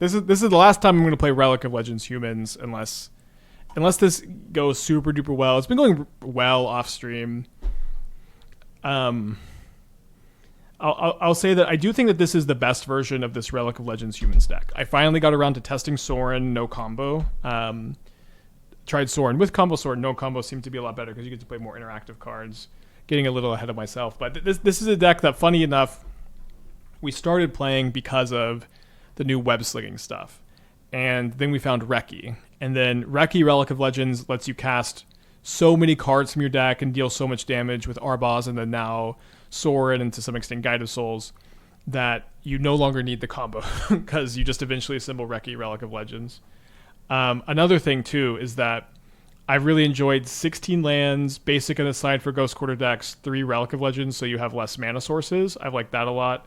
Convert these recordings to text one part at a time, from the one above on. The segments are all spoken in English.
This is the last time I'm going to play Relic of Legends Humans, unless this goes super duper well. It's been going well off stream. I'll say that I do think that this is the best version of this Relic of Legends Humans deck. I finally got around to testing Sorin, no combo. Tried Sorin with combo, Sorin no combo seemed to be a lot better because you get to play more interactive cards. Getting a little ahead of myself, but this is a deck that, funny enough, we started playing because of the new web slinging stuff, and then we found Reki, and then Reki Relic of Legends lets you cast so many cards from your deck and deal so much damage with Arbaaz and then now Sorin and to some extent Guide of Souls that you no longer need the combo because you just eventually assemble Reki Relic of Legends. Another thing too is that I really enjoyed 16 lands, basic and aside for Ghost Quarter decks, 3 Relic of Legends, so you have less mana sources. I've liked that a lot.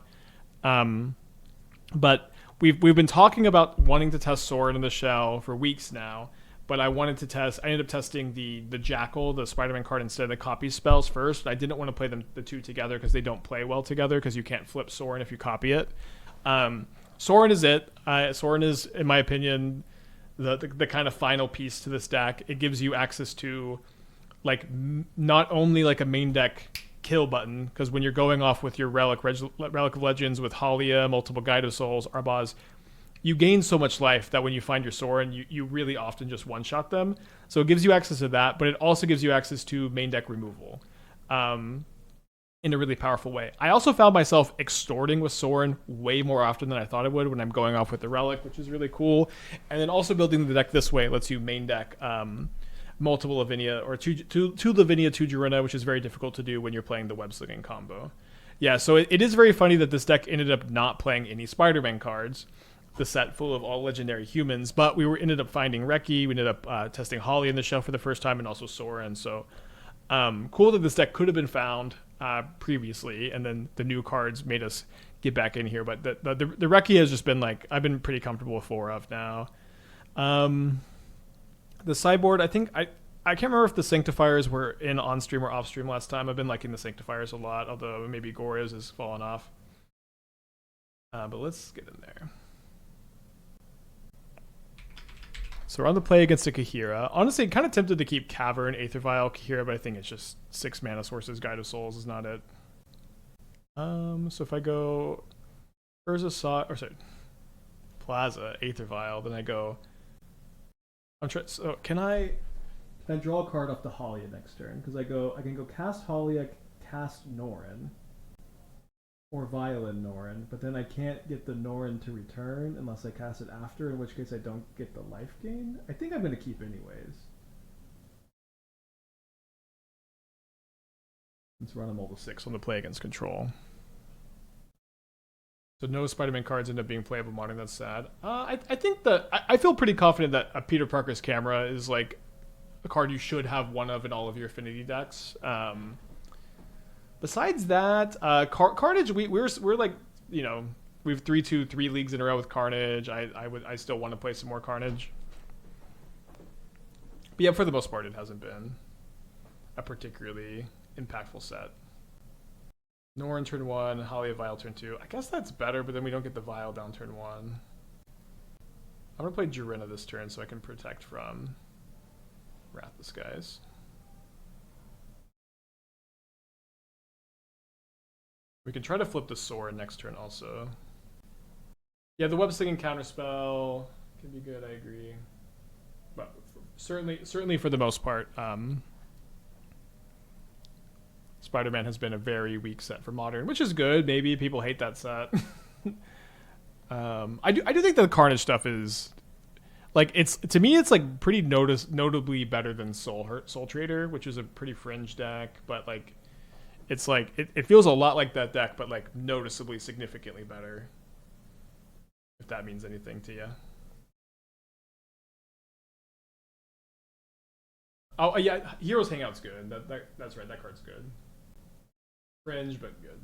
But we've been talking about wanting to test Sorin in the shell for weeks now, but I ended up testing the Jackal, the Spider-Man card, instead of the copy spells first. I didn't want to play the two together because they don't play well together because you can't flip Sorin if you copy it. Sorin is it. Sorin is, in my opinion, the kind of final piece to this deck. It gives you access to not only like a main deck kill button, because when you're going off with your Relic of Legends with Haliya, multiple Guide of Souls, Arbaaz, you gain so much life that when you find your Sorin, you really often just one-shot them. So it gives you access to that, but it also gives you access to main deck removal in a really powerful way. I also found myself extorting with Sorin way more often than I thought I would when I'm going off with the Relic, which is really cool. And then also building the deck this way lets you main deck multiple Lavinia, or two Lavinia, 2 Jirina, which is very difficult to do when you're playing the web slinging combo. Yeah, so it is very funny that this deck ended up not playing any Spider-Man cards, the set full of all legendary humans, but we ended up finding Reki, we ended up testing Haliya in the shell for the first time, and also Sorin. So cool that this deck could have been found previously, and then the new cards made us get back in here. But the Reki has just been I've been pretty comfortable with 4 of now. The sideboard, I think I can't remember if the Sanctifiers were in on stream or off stream last time. I've been liking the Sanctifiers a lot, although maybe Goria's has fallen off. But let's get in there. So we're on the play against a Kahira. Honestly, kind of tempted to keep Cavern, Aether Vial, Kahira, but I think it's just 6 mana sources. Guide of Souls is not it. So if I go Plaza, Aether Vial, then I go. So can I draw a card off the Haliya next turn? Because I can go cast Haliya, cast Norin, or Violin Norin, but then I can't get the Norin to return unless I cast it after, in which case I don't get the life gain. I think I'm going to keep anyways. Let's run a multiple 6 on the play against control. So no Spider-Man cards end up being playable modern. That's sad. I think that I feel pretty confident that a Peter Parker's Camera is like a card you should have one of in all of your affinity decks. Besides that, Carnage, we're like, you know, we have 3 leagues in a row with Carnage. I still want to play some more Carnage. But yeah, for the most part, it hasn't been a particularly impactful set. Norin turn 1, Haliya Vial turn 2. I guess that's better, but then we don't get the Vial down turn 1. I'm going to play Jirina this turn so I can protect from Wrath the Skies. We can try to flip the Sorin next turn also. Yeah, the web slinging counterspell can be good, I agree. But certainly for the most part, Spider-Man has been a very weak set for Modern, which is good. Maybe people hate that set. I do think that the Carnage stuff is to me it's like pretty notably better than Soul Trader, which is a pretty fringe deck, but it's it feels a lot like that deck, but noticeably significantly better. If that means anything to you. Oh yeah, Heroes Hangout's good. That's right. That card's good. Fringe, but good.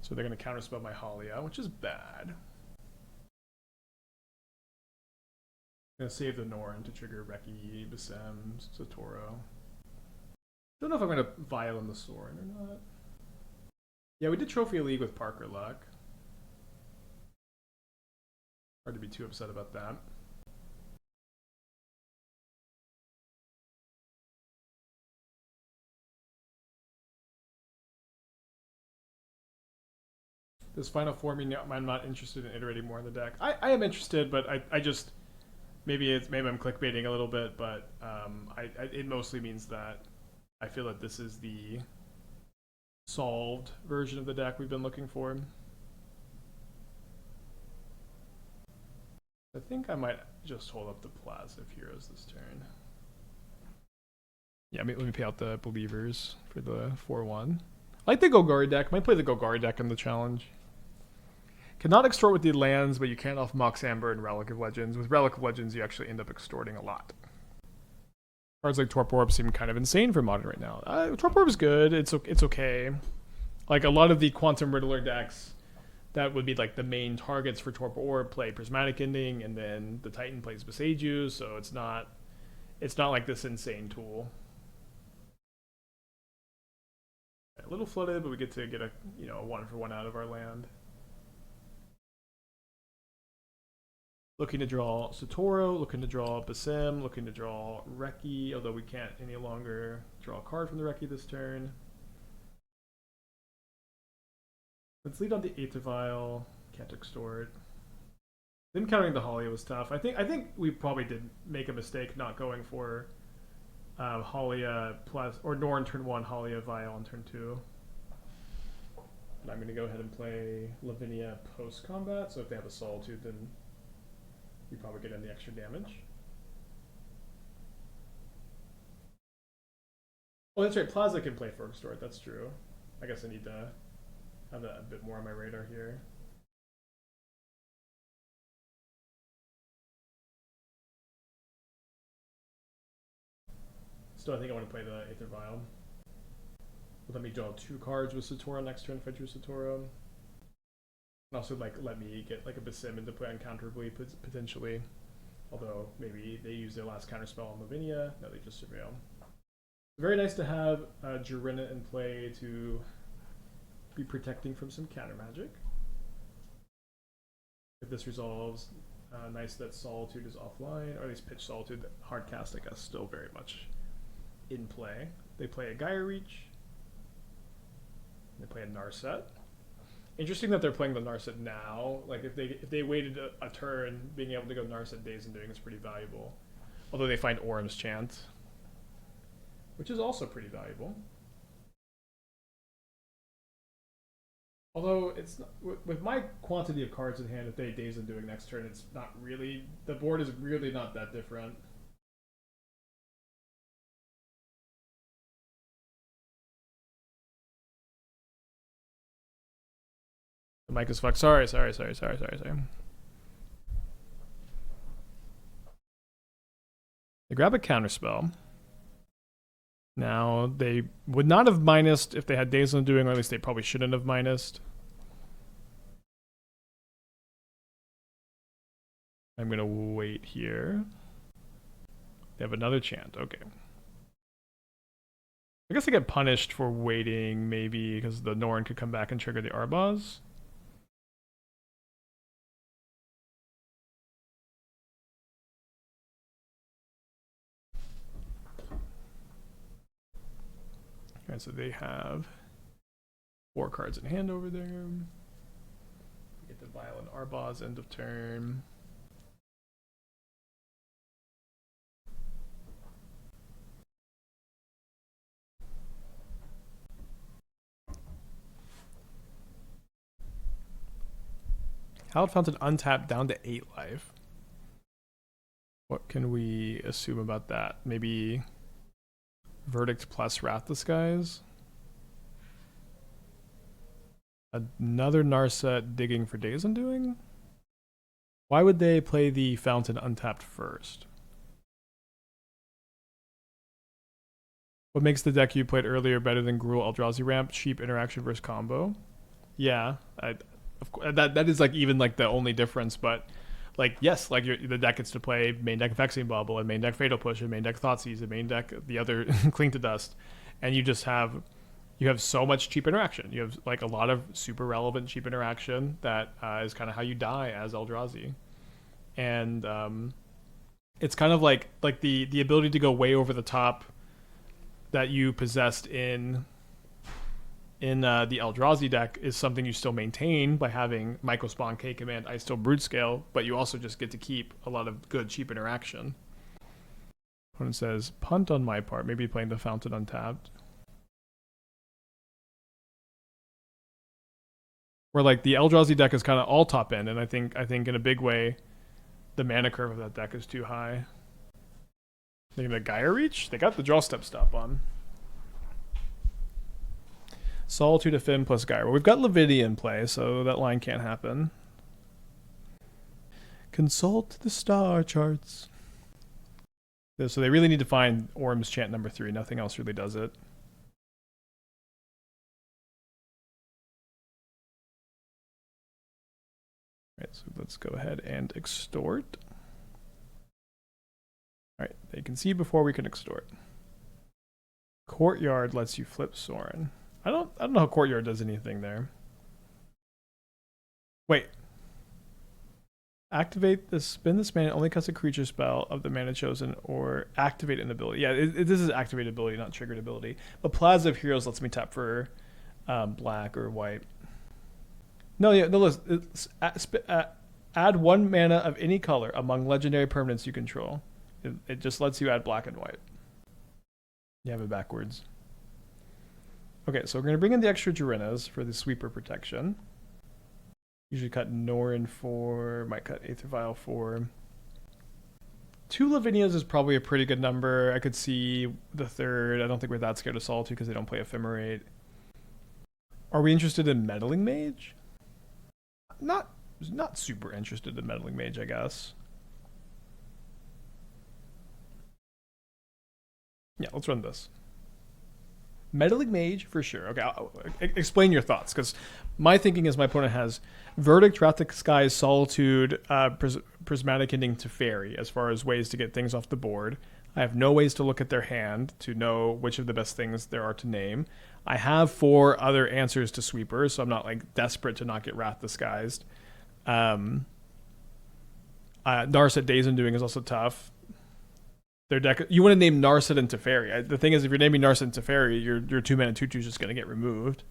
So they're going to counterspell my Haliya, which is bad. I'm going to save the Norin to trigger Reki, Basim, Satoru. Don't know if I'm gonna Vial in the Sorin or not. Yeah, we did Trophy League with Parker Luck. Hard to be too upset about that. This final form, I'm not interested in iterating more on the deck. I am interested, but I just maybe I'm clickbaiting a little bit, but it mostly means that I feel that this is the solved version of the deck we've been looking for. I think I might just hold up the Plaza of Heroes this turn. Yeah, let me pay out the Believers for the 4/1. I like the Golgari deck. Might play the Golgari deck in the challenge. Cannot extort with the lands, but you can off Mox Amber and Relic of Legends. With Relic of Legends, you actually end up extorting a lot. Cards like Torpor Orb seem kind of insane for Modern right now. Torpor Orb is good. It's okay. Like a lot of the Quantum Riddler decks that would be like the main targets for Torpor Orb play Prismatic Ending, and then the Titan plays Beseiju, so it's not like this insane tool. A little flooded, but we get to get a 1-for-1 out of our land. Looking to draw Satoru, looking to draw Basim, looking to draw Reki, although we can't any longer draw a card from the Reki this turn. Let's lead on the Aether Vial. Can't extort. Them countering the Haliya was tough. I think we probably did make a mistake not going for Haliya plus or Norin turn 1, Haliya Vial on turn 2. And I'm going to go ahead and play Lavinia post combat. So if they have a Solitude, then you probably get in the extra damage. Oh, that's right. Plaza can play for extort. That's true. I guess I need to have that a bit more on my radar here. Still, I think I want to play the Aether Vial. Let me draw 2 cards with Satoru next turn if I drew Satoru. And also, let me get a Basim into play uncounterably, potentially. Although, maybe they use their last counterspell on Lavinia. No, they just Surveil. Very nice to have Jirina in play to be protecting from some counter magic. If this resolves, nice that Solitude is offline, or at least pitch Solitude. Hardcast, I guess, still very much in play. They play a Gaia Reach. They play a Narset. Interesting that they're playing the Narset now. Like if they waited a turn, being able to go Narset Days and doing is pretty valuable. Although they find Orm's Chant, which is also pretty valuable. Although it's not, with my quantity of cards in hand, if they Days and doing next turn, it's not really, the board is really not that different. The mic is fucked. Sorry. They grab a counterspell. Now, they would not have minused if they had Days Undoing, or at least they probably shouldn't have minused. I'm going to wait here. They have another chant. Okay. I guess they get punished for waiting, maybe, because the Norin could come back and trigger the Arbaaz. Alright, so they have 4 cards in hand over there. We get the Vial and Arbaaz end of turn. Hallowed Fountain untapped down to 8 life. What can we assume about that? Maybe Verdict plus Wrath Disguise. Another Narset digging for Days Undoing? Why would they play the Fountain untapped first? What makes the deck you played earlier better than Gruul Eldrazi Ramp? Cheap interaction versus combo. Yeah, that is even the only difference, but yes, the deck gets to play main deck Vexing Bubble and main deck Fatal Push and main deck Thoughtseize and main deck the other Cling to Dust, and you have so much cheap interaction. You have like a lot of super relevant cheap interaction that is kind of how you die as Eldrazi, and it's kind of like the ability to go way over the top that you possessed in the Eldrazi deck is something you still maintain by having Microspawn, K Command, Ice Still, Brute Scale, but you also just get to keep a lot of good cheap interaction. Opponent says, punt on my part, maybe playing the Fountain untapped. Where like the Eldrazi deck is kind of all top end, and I think in a big way, the mana curve of that deck is too high. They're gonna Gaia Reach? They got the draw step stop on. Solitude of Finn plus Gaia. Well, we've got Lavinia in play, so that line can't happen. Consult the star charts. So they really need to find Orm's Chant number 3. Nothing else really does it. All right, so let's go ahead and extort. All right, they can see before we can extort. Courtyard lets you flip Sorin. I don't know how Courtyard does anything there. Wait. Activate this. Spin this mana. Only cast a creature spell of the mana chosen, or activate an ability. Yeah, this is activate ability, not triggered ability. But Plaza of Heroes lets me tap for black or white. No, yeah, no. Listen, add 1 mana of any color among legendary permanents you control. It just lets you add black and white. You have it backwards. Okay, so we're going to bring in the extra Jirinas for the sweeper protection. Usually cut Norin 4, might cut Aether Vial 4. 2 Lavinias is probably a pretty good number. I could see the 3rd. I don't think we're that scared of Solitude because they don't play Ephemerate. Are we interested in Meddling Mage? Not super interested in Meddling Mage, I guess. Yeah, let's run this. Meddling Mage for sure. Okay, explain your thoughts, because my thinking is my opponent has Verdict, Wrath of the Skies, Solitude, Prismatic Ending to Fairy as far as ways to get things off the board. I have no ways to look at their hand to know which of the best things there are to name. I have 4 other answers to sweepers, so I'm not like desperate to not get Wrath Disguised. Narset Days Undoing is also tough. Their deck, you want to name Narset and Teferi. The thing is, if you're naming Narset and Teferi, your 2-mana 2/2 is just going to get removed.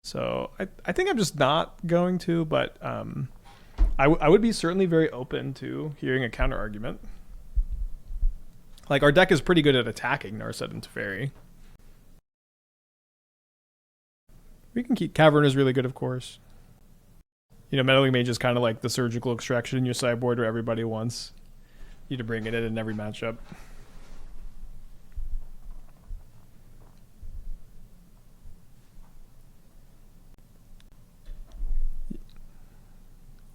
So I think I'm just not going to, but I would be certainly very open to hearing a counter argument. Like, our deck is pretty good at attacking Narset and Teferi. We can keep Cavern is really good, of course. You know, Meddling Mage is kind of like the surgical extraction in your sideboard where everybody wants you to bring it in every matchup.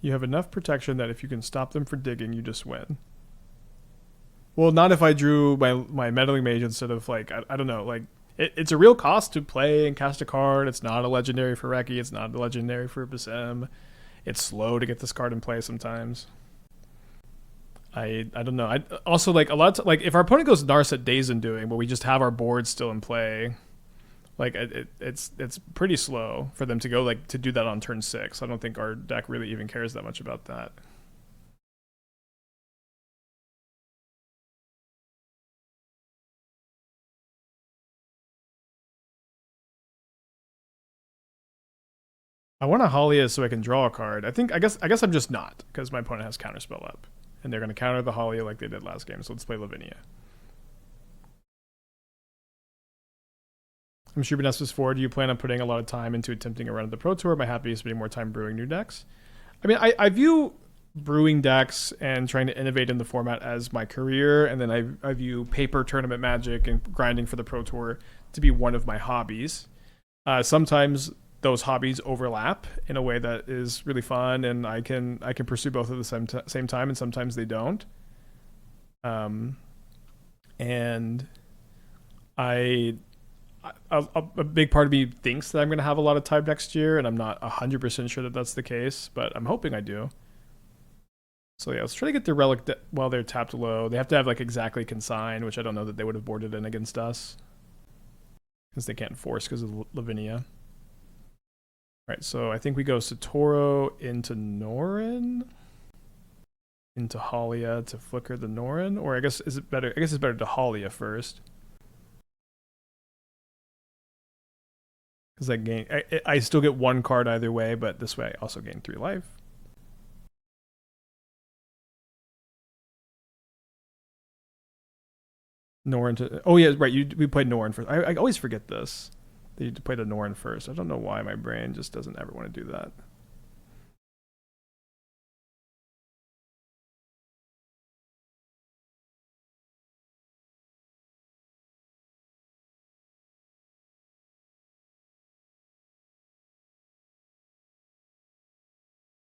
You have enough protection that if you can stop them from digging, you just win. Well, not if I drew my Meddling Mage instead of, like, I don't know, like, it's a real cost to play and cast a card. It's not a legendary for Reki. It's not a legendary for Basim. It's slow to get this card in play sometimes. I don't know. I also, like, a lot of, like, if our opponent goes Narset Days Undoing, but we just have our board still in play, like, it's pretty slow for them to go, like, to do that on turn 6. I don't think our deck really even cares that much about that. I want a Haliya so I can draw a card. I guess I'm just not, because my opponent has Counterspell up. And they're going to counter the Haliya like they did last game, so let's play Lavinia. I'm sure Vanessa's 4. Do you plan on putting a lot of time into attempting a run at the Pro Tour? Am I happy spending more time brewing new decks? I mean, I view brewing decks and trying to innovate in the format as my career, and then I view paper tournament magic and grinding for the Pro Tour to be one of my hobbies. Sometimes those hobbies overlap in a way that is really fun, and I can pursue both at the same time, and sometimes they don't. And a big part of me thinks that I'm going to have a lot of time next year, and I'm not 100% sure that that's the case, but I'm hoping I do. So yeah, let's try to get the Relic while they're tapped low. They have to have, like, exactly Consign, which I don't know that they would have boarded in against us. Because they can't force because of Lavinia. Alright, so I think we go Satoru into Norin. Into Haliya to flicker the Norin. Or I guess is it better? I guess it's better to Haliya first. Because I gain I still get 1 card either way, but this way I also gain 3 life. Norin to... Oh yeah, right, we played Norin first. I always forget this. That you play the Norin first. I don't know why my brain just doesn't ever want to do that.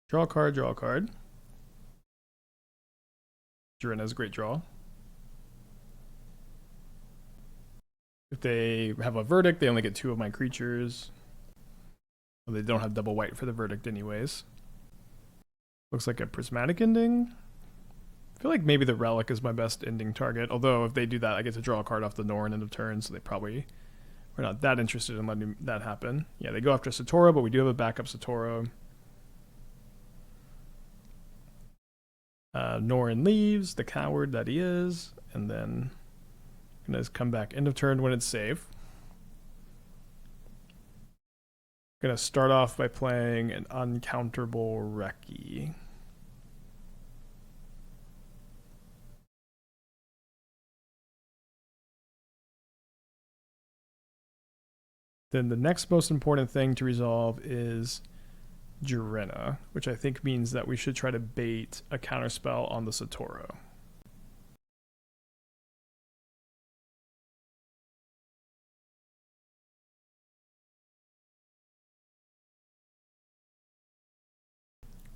Draw a card, draw a card. Jirina's a great draw. If they have a verdict, they only get 2 of my creatures. Well, they don't have double white for the verdict anyways. Looks like a prismatic ending. I feel like maybe the relic is my best ending target. Although if they do that, I get to draw a card off the Norin end of turn, so they probably are not that interested in letting that happen. Yeah, they go after Satoru, but we do have a backup Satoru. Norin leaves, the coward that he is, and then gonna come back end of turn when it's safe. Gonna start off by playing an uncounterable Reki. Then the next most important thing to resolve is Jirina, which I think means that we should try to bait a counterspell on the Satoru.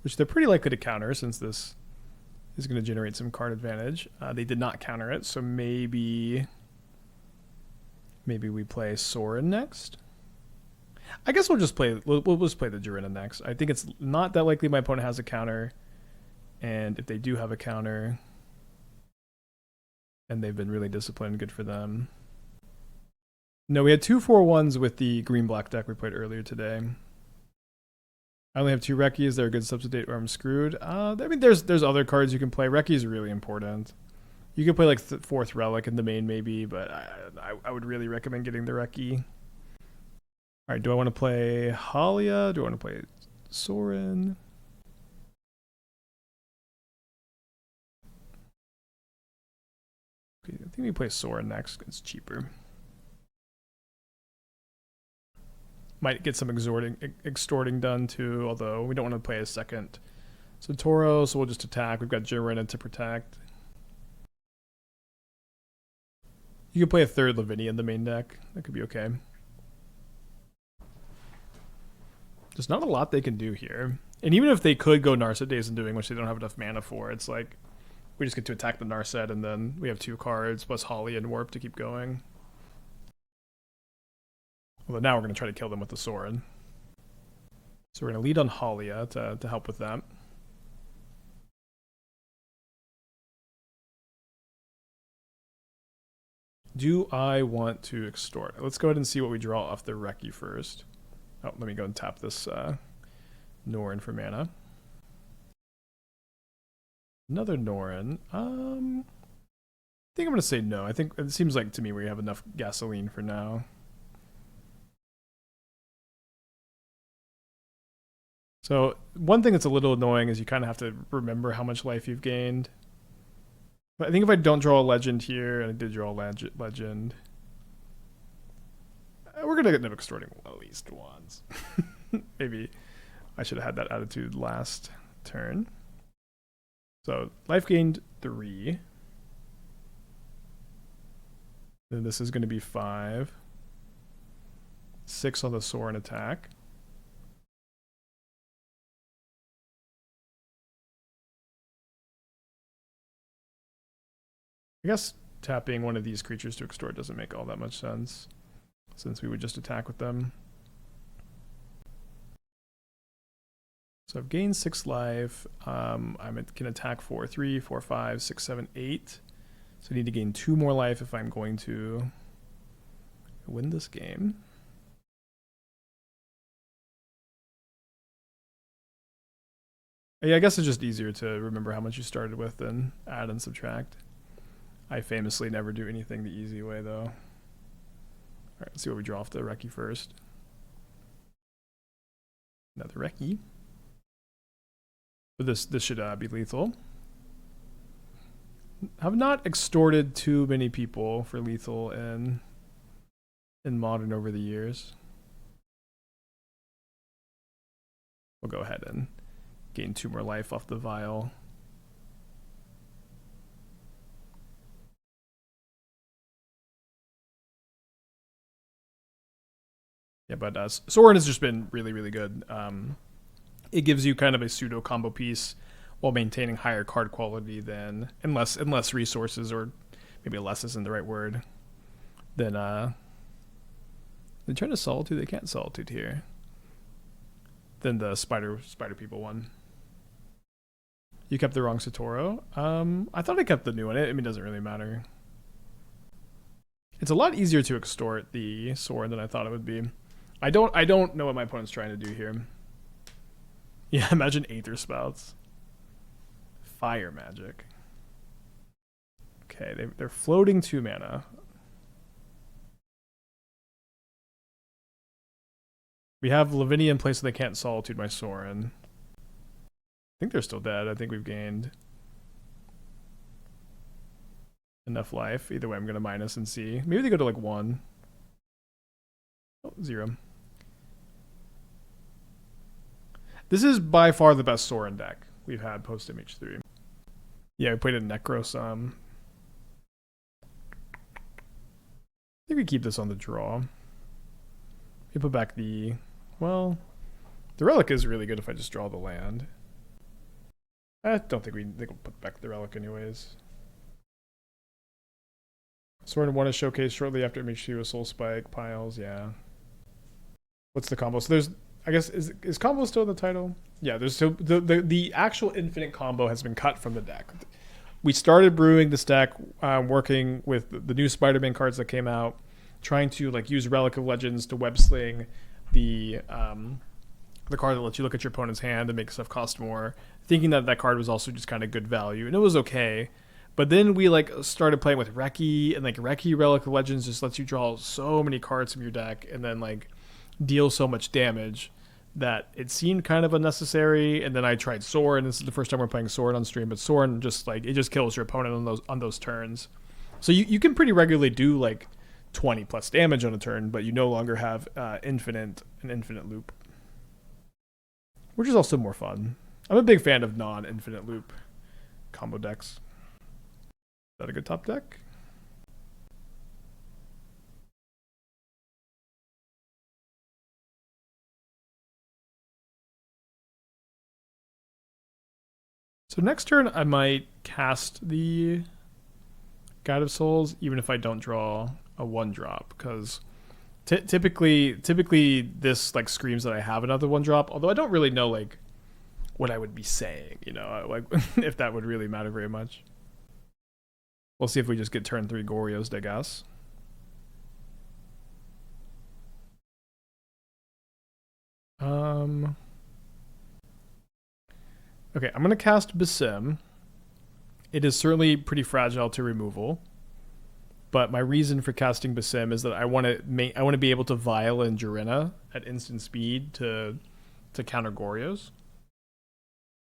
Which they're pretty likely to counter since this is going to generate some card advantage. They did not counter it, so maybe we play Sorin next. I guess we'll just play the Jirina next. I think it's not that likely my opponent has a counter, and if they do have a counter, and they've been really disciplined, good for them. No, we had 2/4/1s with the green-black deck we played earlier today. I only have 2 Rekis. They're a good substitute, or I'm screwed. I mean, there's other cards you can play. Reki is really important. You can play like 4th Relic in the main maybe, but I would really recommend getting the Reki. All right, do I want to play Haliya? Do I want to play Sorin? Okay, I think we play Sorin next. It's cheaper. Might get some extorting done too, although we don't want to play a second Satoru, so we'll just attack. We've got Jirina to protect. You can play a 3rd Lavinia in the main deck. That could be okay. There's not a lot they can do here. And even if they could go Narset Days and doing, which they don't have enough mana for, it's like we just get to attack the Narset and then we have 2 cards plus Holly and Warp to keep going. Although now we're going to try to kill them with the Sorin. So we're going to lead on Haliya to help with that. Do I want to extort? Let's go ahead and see what we draw off the Reki first. Oh, let me go and tap this Norin for mana. Another Norin. I think I'm going to say no. I think it seems like to me we have enough gasoline for now. So one thing that's a little annoying is you kind of have to remember how much life you've gained. But I think if I don't draw a legend here, and I did draw a legend, we're going to end up extorting at least once. Maybe I should have had that attitude last turn. So life gained 3. Then this is going to be 5. 6 on the Sorin attack. I guess tapping one of these creatures to extort doesn't make all that much sense, since we would just attack with them. So I've gained 6 life. I can attack for 3, 4, 5, 6, 7, 8. So I need to gain 2 more life if I'm going to Win this game. Yeah, I guess it's just easier to remember how much you started with than add and subtract. I famously never do anything the easy way, though. All right, let's see what we draw off the Reki first. Another Reki. But this should be lethal. Have not extorted too many people for lethal in Modern over the years. We'll go ahead and gain 2 more life off the vial. Yeah, but Sorin has just been really, really good. It gives you kind of a pseudo combo piece while maintaining higher card quality than, and less resources, or maybe less isn't the right word, than they're trying to Solitude. They can't Solitude here. Than the spider people one. You kept the wrong Satoru. I thought I kept the new one. I mean, it doesn't really matter. It's a lot easier to extort the Sorin than I thought it would be. I don't know what my opponent's trying to do here. Yeah, imagine Aether Spouts. Fire magic. Okay, they're floating 2 mana. We have Lavinia in place so they can't Solitude my Sorin. I think they're still dead. I think we've gained enough life. Either way, I'm going to minus and see. Maybe they go to like 1. Oh, 0. This is by far the best Sorin deck we've had post MH3. Yeah, we played a Necros. I think we keep this on the draw. We put back the... Well, the Relic is really good if I just draw the land. I don't think we'll put back the Relic anyways. Sorin won a showcase shortly after MH3 with Soul Spike, Piles, yeah. What's the combo? So there's... I guess, is combo still in the title? Yeah, there's so the actual infinite combo has been cut from the deck. We started brewing this deck, working with the new Spider-Man cards that came out, trying to like use Relic of Legends to web sling the card that lets you look at your opponent's hand and make stuff cost more, thinking that that card was also just kind of good value, and it was okay. But then we like started playing with Reki, and like Reki Relic of Legends just lets you draw so many cards from your deck, and then like deal so much damage that it seemed kind of unnecessary. And then I tried Sorin. This is the first time we're playing Sorin on stream, but Sorin just like it just kills your opponent on those turns. So you can pretty regularly do like 20 plus damage on a turn, but you no longer have an infinite loop, which is also more fun. I'm a big fan of non-infinite loop combo decks. Is that a good top deck? So next turn, I might cast the Guide of Souls, even if I don't draw a 1-drop, because typically this like screams that I have another 1-drop. Although I don't really know like what I would be saying, you know, like if that would really matter very much. We'll see if we just get turn 3 Gorios, I guess. Okay, I'm going to cast Basim. It is certainly pretty fragile to removal, but my reason for casting Basim is that I want to be able to Vial and Jirina at instant speed to counter Gorios.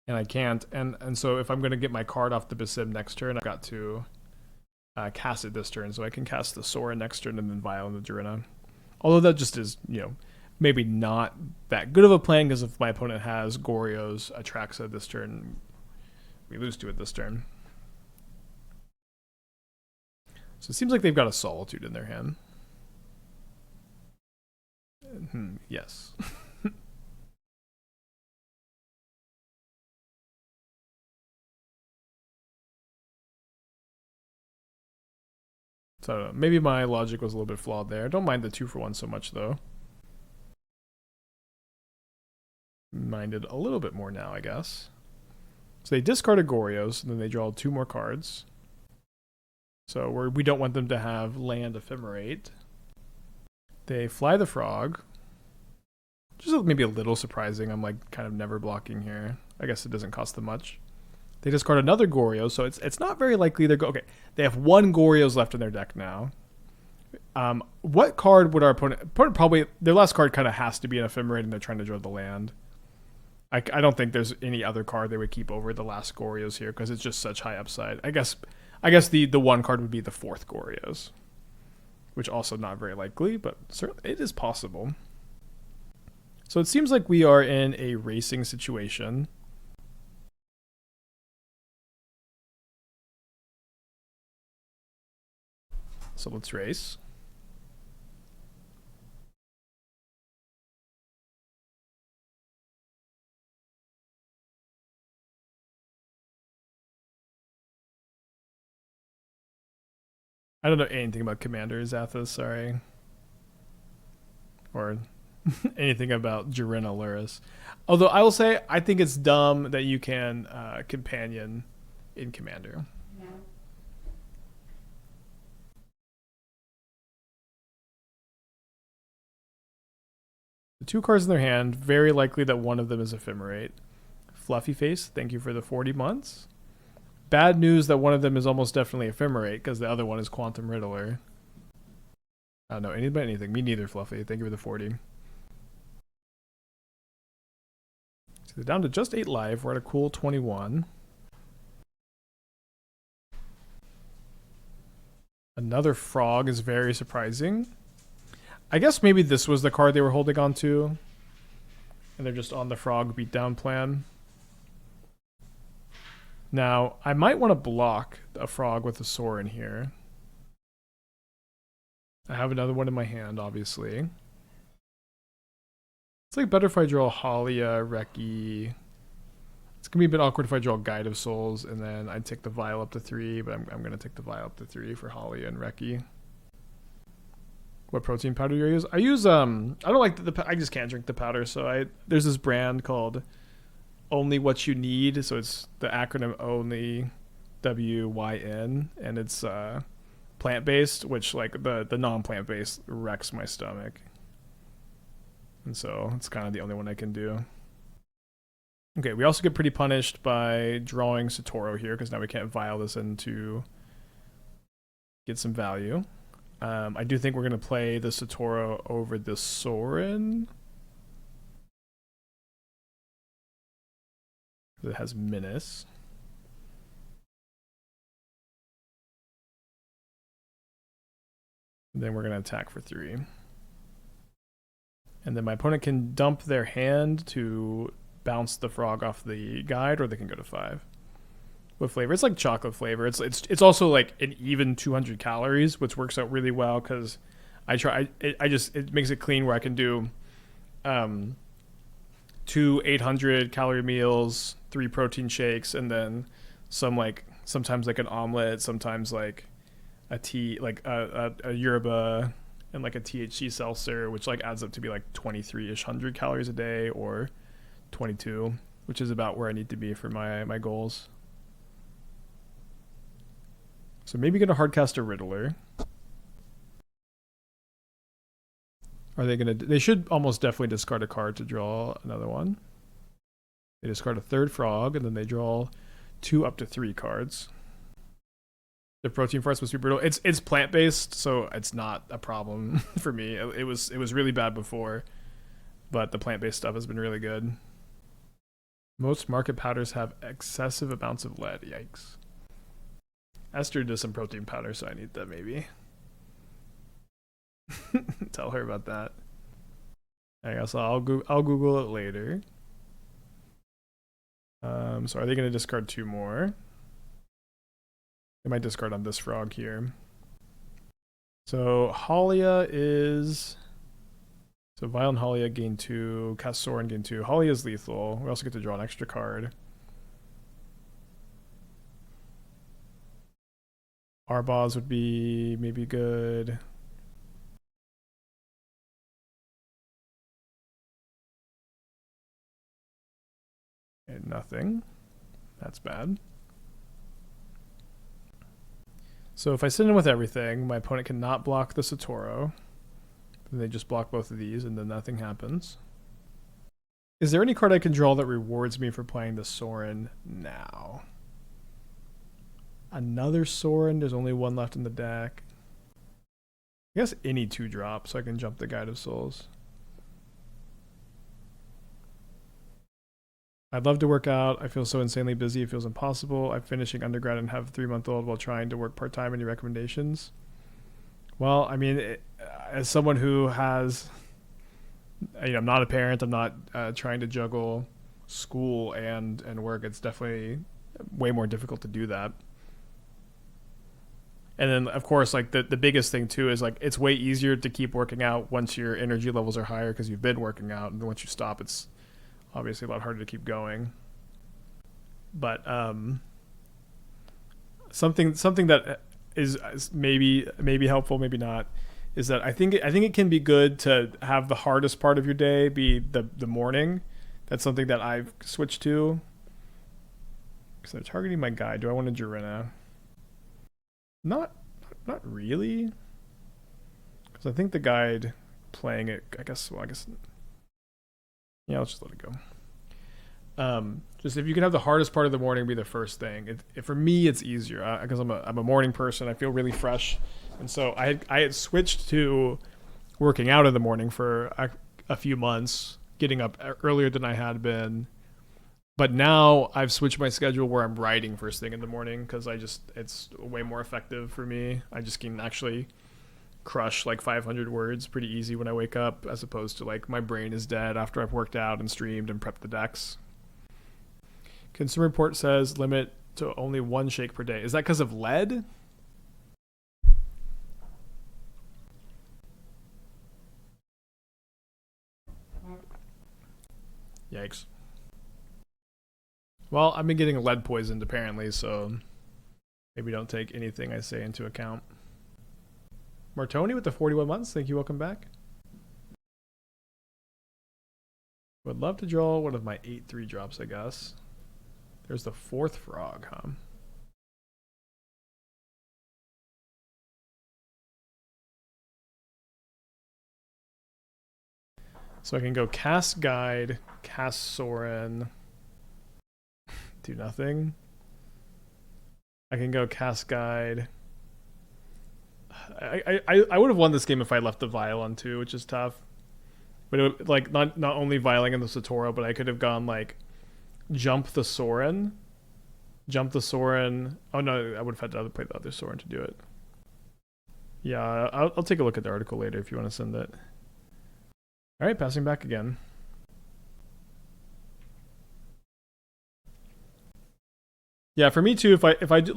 And I can't, and so if I'm going to get my card off the Basim next turn, I've got to cast it this turn, so I can cast the Sorin next turn and then Vial and the Jirina. Although that just is, you know, maybe not that good of a plan, because if my opponent has Gorios, Atraxa this turn, we lose to it this turn. So it seems like they've got a Solitude in their hand. Yes. So I don't know, maybe my logic was a little bit flawed there. I don't mind the 2-for-1 so much though. Minded a little bit more now, I guess. So they discarded Gorios, and then they draw 2 more cards. So we don't want them to have land Ephemerate. They fly the frog. Just maybe a little surprising. I'm like kind of never blocking here. I guess it doesn't cost them much. They discard another Goryo, so it's not very likely they're okay. They have one Goryo's left in their deck now. What card would our opponent probably their last card kind of has to be an Ephemerate and they're trying to draw the land. I don't think there's any other card they would keep over the last Goryos here because it's just such high upside. I guess the one card would be the fourth Goryos, which also not very likely, but certainly it is possible. So it seems like we are in a racing situation. So let's race. I don't know anything about Commanders, Athos, sorry. Or anything about Jirina Luris. Although I will say, I think it's dumb that you can companion in Commander. Yeah. The two cards in their hand, very likely that one of them is Ephemerate. Fluffy Face, thank you for the 40 months. Bad news that one of them is almost definitely Ephemerate because the other one is Quantum Riddler. I don't know anything. Me neither, Fluffy. Thank you for the 40. So they're down to just 8 life. We're at a cool 21. Another frog is very surprising. I guess maybe this was the card they were holding on to. And they're just on the frog beatdown plan. Now, I might want to block a frog with a Sorin here. I have another one in my hand, obviously. It's like better if I draw Haliya, Reki. It's going to be a bit awkward if I draw Guide of Souls, and then I'd take the Vial up to 3, but I'm going to take the Vial up to 3 for Haliya and Reki. What protein powder do you use? I use, I don't like I just can't drink the powder, so there's this brand called Only What You Need, so it's the acronym Only WYN, and it's plant-based, which like the non-plant-based wrecks my stomach, and so it's kind of the only one I can do. Okay, we also get pretty punished by drawing Satoru here because now we can't vial this in to get some value. I do think we're gonna play the Satoru over the Sorin. It has Menace. And then we're going to attack for 3. And then my opponent can dump their hand to bounce the frog off the guide, or they can go to 5. What flavor? It's like chocolate flavor. It's also like an even 200 calories, which works out really well because it makes it clean where I can do 2 800 calorie meals, 3 protein shakes, and then sometimes like an omelet, sometimes like a tea, like a yerba, and like a THC seltzer, which like adds up to be like 23-ish hundred calories a day, or 22, which is about where I need to be for my goals. So maybe gonna hardcast a Riddler. Are they gonna? They should almost definitely discard a card to draw another one. They discard a third frog, and then they draw 2 up to 3 cards. The protein fart supposed to be brutal. It's plant based, so it's not a problem for me. It was really bad before, but the plant based stuff has been really good. Most market powders have excessive amounts of lead. Yikes. Esther does some protein powder, so I need that maybe. Tell her about that. I guess I'll Google it later. So are they going to discard 2 more? They might discard on this frog here. So Haliya is... So Vial and Haliya gain 2, cast Sorin gain 2. Haliya is lethal. We also get to draw an extra card. Arbaaz would be maybe good. And nothing. That's bad. So if I sit in with everything, my opponent cannot block the Satoru. Then they just block both of these, and then nothing happens. Is there any card I can draw that rewards me for playing the Sorin now? Another Sorin. There's only one left in the deck. I guess any 2-drop, so I can jump the Guide of Souls. I'd love to work out. I feel so insanely busy. It feels impossible. I'm finishing undergrad and have a 3-month-old while trying to work part-time. Any recommendations? Well, I mean, as someone who has, I'm not a parent. I'm not trying to juggle school and work. It's definitely way more difficult to do that. And then, of course, like the biggest thing too is like it's way easier to keep working out once your energy levels are higher because you've been working out, and once you stop, it's obviously a lot harder to keep going. But something that is maybe helpful, maybe not, is that I think it can be good to have the hardest part of your day be the morning. That's something that I've switched to. Because I'm targeting my guy. Do I want a Jirina? Not really. Because I think the guide playing it, I guess, yeah, let's just let it go. Just if you can have the hardest part of the morning be the first thing. For me, it's easier because I'm a morning person. I feel really fresh, and so I had switched to working out in the morning for a few months, getting up earlier than I had been. But now I've switched my schedule where I'm writing first thing in the morning because it's way more effective for me. I just can actually crush like 500 words pretty easy when I wake up, as opposed to like my brain is dead after I've worked out and streamed and prepped the decks. Consumer Report says limit to only 1 shake per day. Is that because of lead? Yikes. Well, I've been getting lead poisoned apparently, so maybe don't take anything I say into account. Martoni with the 41 months. Thank you. Welcome back. Would love to draw one of my 8 3-drops, I guess. There's the 4th frog, huh? So I can go cast Guide, cast Sorin, do nothing. I can go cast Guide. I would have won this game if I left the Vial on 2, which is tough. But it, like not only Vialing in the Satoru, but I could have gone like jump the Sorin. Oh no, I would have had to play the other Sorin to do it. Yeah, I'll take a look at the article later if you want to send it. All right, passing back again. Yeah, for me too. If I do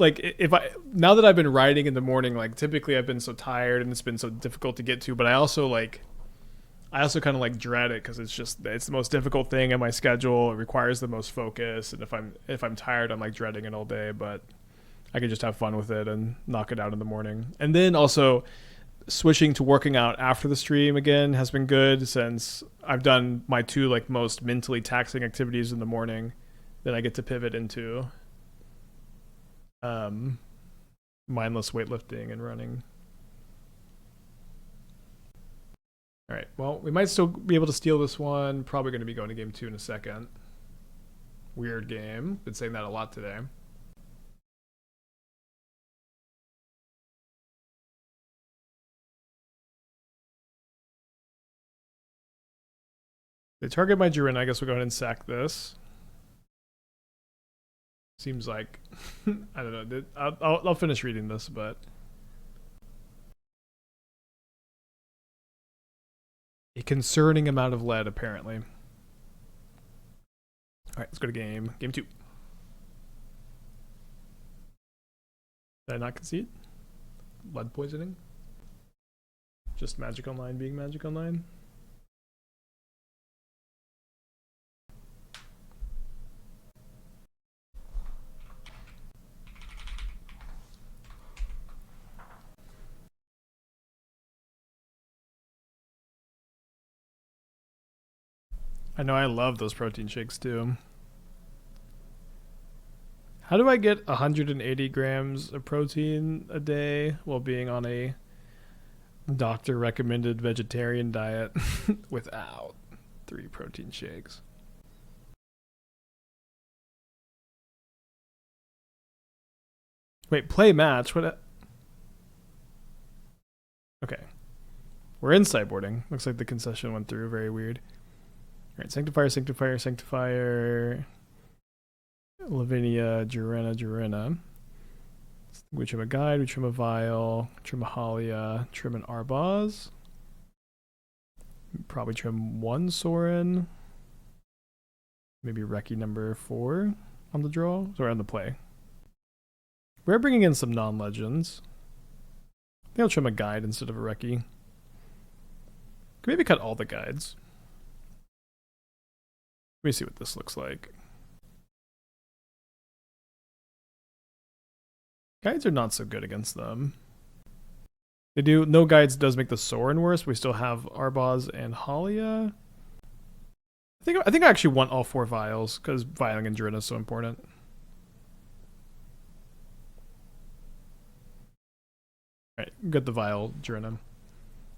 now that I've been writing in the morning, like typically I've been so tired and it's been so difficult to get to. But I also kind of like dread it because it's the most difficult thing in my schedule. It requires the most focus, and if I'm tired, I'm like dreading it all day. But I can just have fun with it and knock it out in the morning. And then also switching to working out after the stream again has been good, since I've done my 2 like most mentally taxing activities in the morning. Then I get to pivot into mindless weightlifting and running. All right, well, we might still be able to steal this one. Probably going to be going to game 2 in a second. Weird game. Been saying that a lot today. They target my Jirina. I guess we'll go ahead and sack this. Seems like I don't know. I'll finish reading this, but a concerning amount of lead apparently. All right, let's go to game 2. Did I not concede? Lead poisoning? Just Magic Online being Magic Online? I know, I love those protein shakes too. How do I get 180 grams of protein a day while being on a Doctor recommended vegetarian diet without 3 protein shakes. Wait, play match? What? Okay. We're in sideboarding. Looks like the concession went through. Very weird. Alright, Sanctifier, Sanctifier, Sanctifier. Lavinia, Jirina. We trim a guide, we trim a vial, trim a Haliya, trim an Arbaaz. Probably trim 1 Sorin. Maybe Reki number 4 on the draw. Sorry, on the play. We're bringing in some non-legends. I think I'll trim a guide instead of a Reki. Could maybe cut all the guides. Let me see what this looks like. Guides are not so good against them. They do. No guides does make the Sorin worse. We still have Arbaaz and Haliya. I think I actually want all 4 vials because vialing and Jirina is so important. Alright, get the vial, Jirina.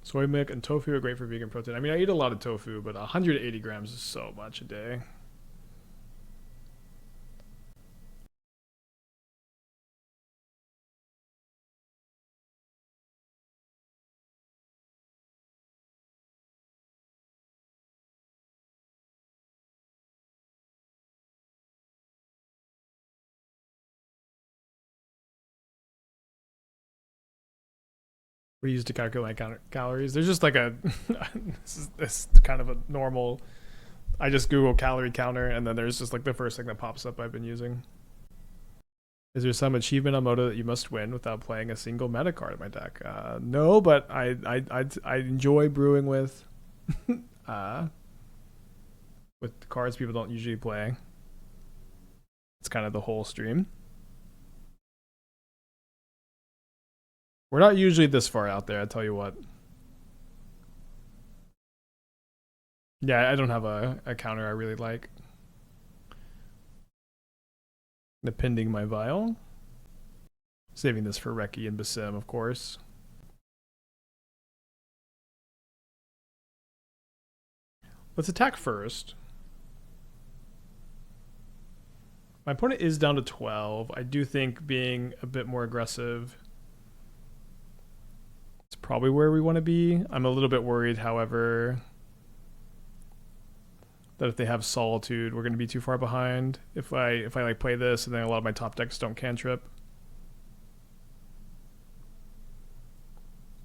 Soy milk and tofu are great for vegan protein. I mean, I eat a lot of tofu, but 180 grams is so much a day. We use to calculate calories. There's just like a this kind of a normal. I just Google calorie counter, and then there's just like the first thing that pops up I've been using. Is there some achievement on Moto that you must win without playing a single meta card in my deck? No, but I enjoy brewing with cards people don't usually play. It's kind of the whole stream. We're not usually this far out there, I tell you what. Yeah, I don't have a counter I really like. Appending my vial. Saving this for Reki and Basim, of course. Let's attack first. My opponent is down to 12. I do think being a bit more aggressive is probably where we want to be. I'm a little bit worried, however, that if they have Solitude, we're going to be too far behind. If I like play this and then a lot of my top decks don't cantrip.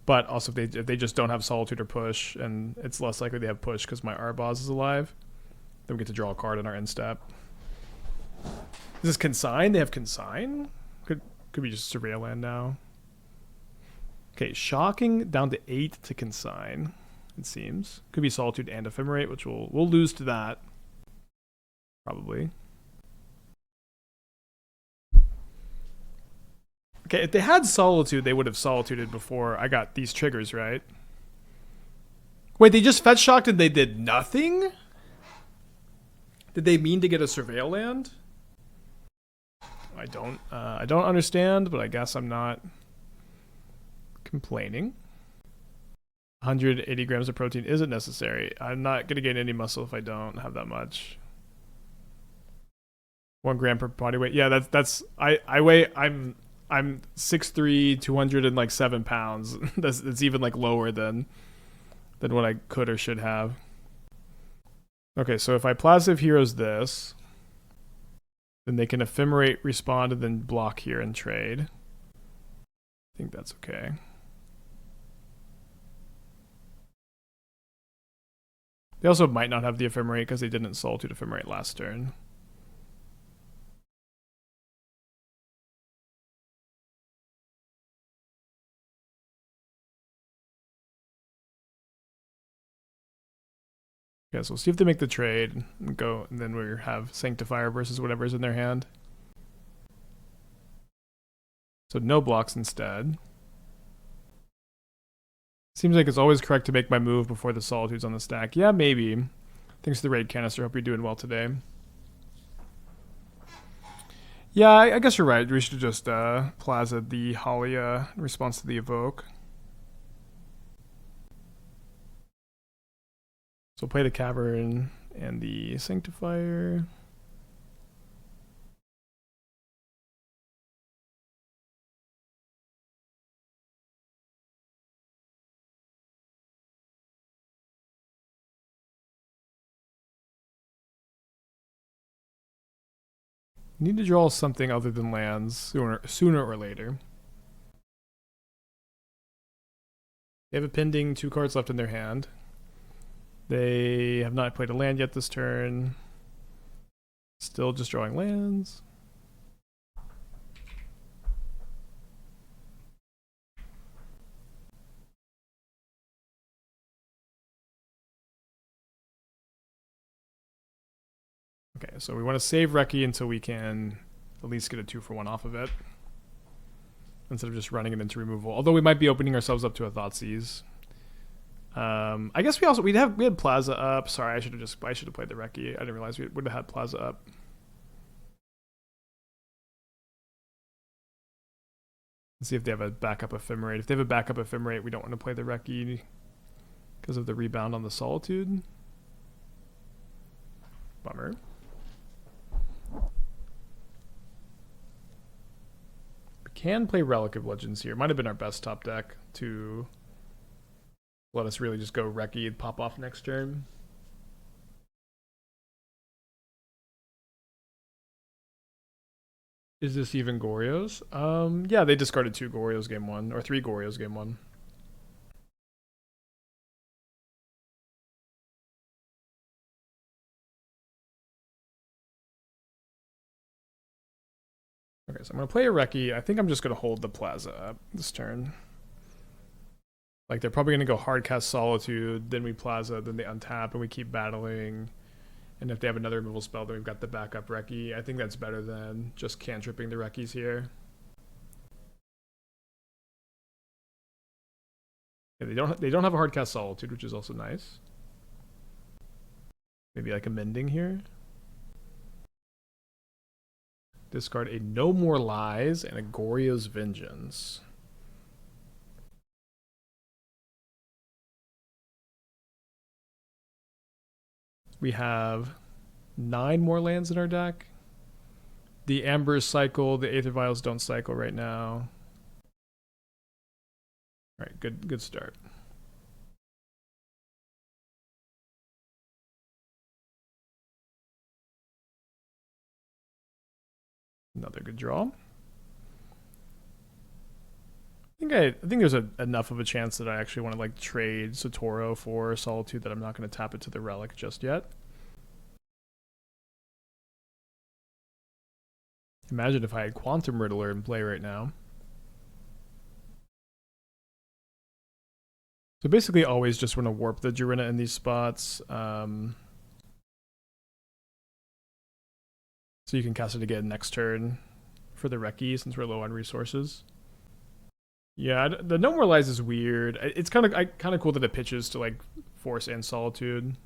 But also if they just don't have Solitude or Push, and it's less likely they have Push because my Arbaaz is alive, then we get to draw a card in our end step. Is this Consign? They have Consign? Could be just Surveil Land now. Okay, Shocking down to 8 to Consign, it seems. Could be Solitude and Ephemerate, which we'll lose to that. Probably. Okay, if they had Solitude, they would have Solituded before I got these triggers, right? Wait, they just fetch shocked and they did nothing? Did they mean to get a Surveil Land? I don't understand, but I guess I'm not complaining. 180 grams of protein isn't necessary. I'm not gonna gain any muscle if I don't have that much. 1 gram per body weight. Yeah, that's I weigh I'm 6'3", 207 pounds. That's even like lower than what I could or should have. Okay, so if I Plaza of Heroes this, then they can Ephemerate, respond, and then block here and trade. I think that's okay. They also might not have the Ephemerate because they didn't Solitude Ephemerate last turn. Okay, so we'll see if they make the trade and go, and then we have Sanctifier versus whatever's in their hand. So no blocks instead. Seems like it's always correct to make my move before the Solitude's on the stack. Yeah, maybe. Thanks to the raid canister. Hope you're doing well today. Yeah, I guess you're right. We should just Plaza the Haliya in response to the Evoke. So play the Cavern and the Sanctifier. Need to draw something other than lands sooner or later. They have a pending 2 cards left in their hand. They have not played a land yet this turn. Still just drawing lands. Okay, so we want to save Reki until we can at least get a 2-for-1 off of it, instead of just running it into removal. Although we might be opening ourselves up to a Thoughtseize. I guess we had Plaza up. Sorry, I should have played the Reki. I didn't realize we would have had Plaza up. Let's see if they have a backup Ephemerate. If they have a backup Ephemerate, we don't want to play the Reki because of the rebound on the Solitude. Bummer. We can play Relic of Legends here. Might have been our best top deck to let us really just go Reki and pop off next turn. Is this even Goryo's? Yeah, they discarded 2 Goryo's game 1, or 3 Goryo's game 1. Okay, so I'm going to play a Reki. I think I'm just going to hold the Plaza up this turn. Like, they're probably going to go hard cast Solitude, then we Plaza, then they untap, and we keep battling. And if they have another removal spell, then we've got the backup Reki. I think that's better than just cantripping the Rekis here. Yeah, they don't have a hard cast Solitude, which is also nice. Maybe like a Mending here. Discard a No More Lies and a Goryo's Vengeance. We have 9 more lands in our deck. The Ambers cycle, the Aether Vials don't cycle right now. Alright, good start. Another good draw. I think there's enough of a chance that I actually want to like trade Satoru for Solitude that I'm not going to tap it to the Relic just yet. Imagine if I had Quantum Riddler in play right now. So basically always just want to warp the Jirina in these spots. So you can cast it again next turn for the Reki since we're low on resources. Yeah, the No More Lies is weird. It's kind of cool that it pitches to like Force and Solitude.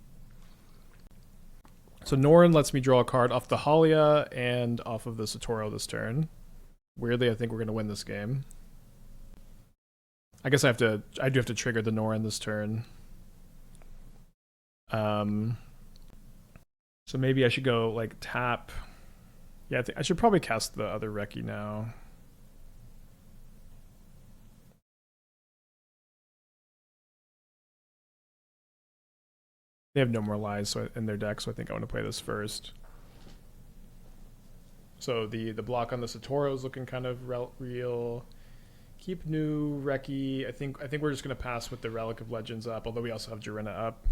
So Norin lets me draw a card off the Haliya and off of the Satoru this turn. Weirdly, I think we're gonna win this game. I guess I do have to trigger the Norin this turn. So maybe I should go like tap. Yeah, I should probably cast the other Reki now. They have No More Lies in their deck, so I think I want to play this first. So the block on the Satoru is looking kind of real. Keep new Reki. I think we're just gonna pass with the Relic of Legends up, although we also have Jirina up.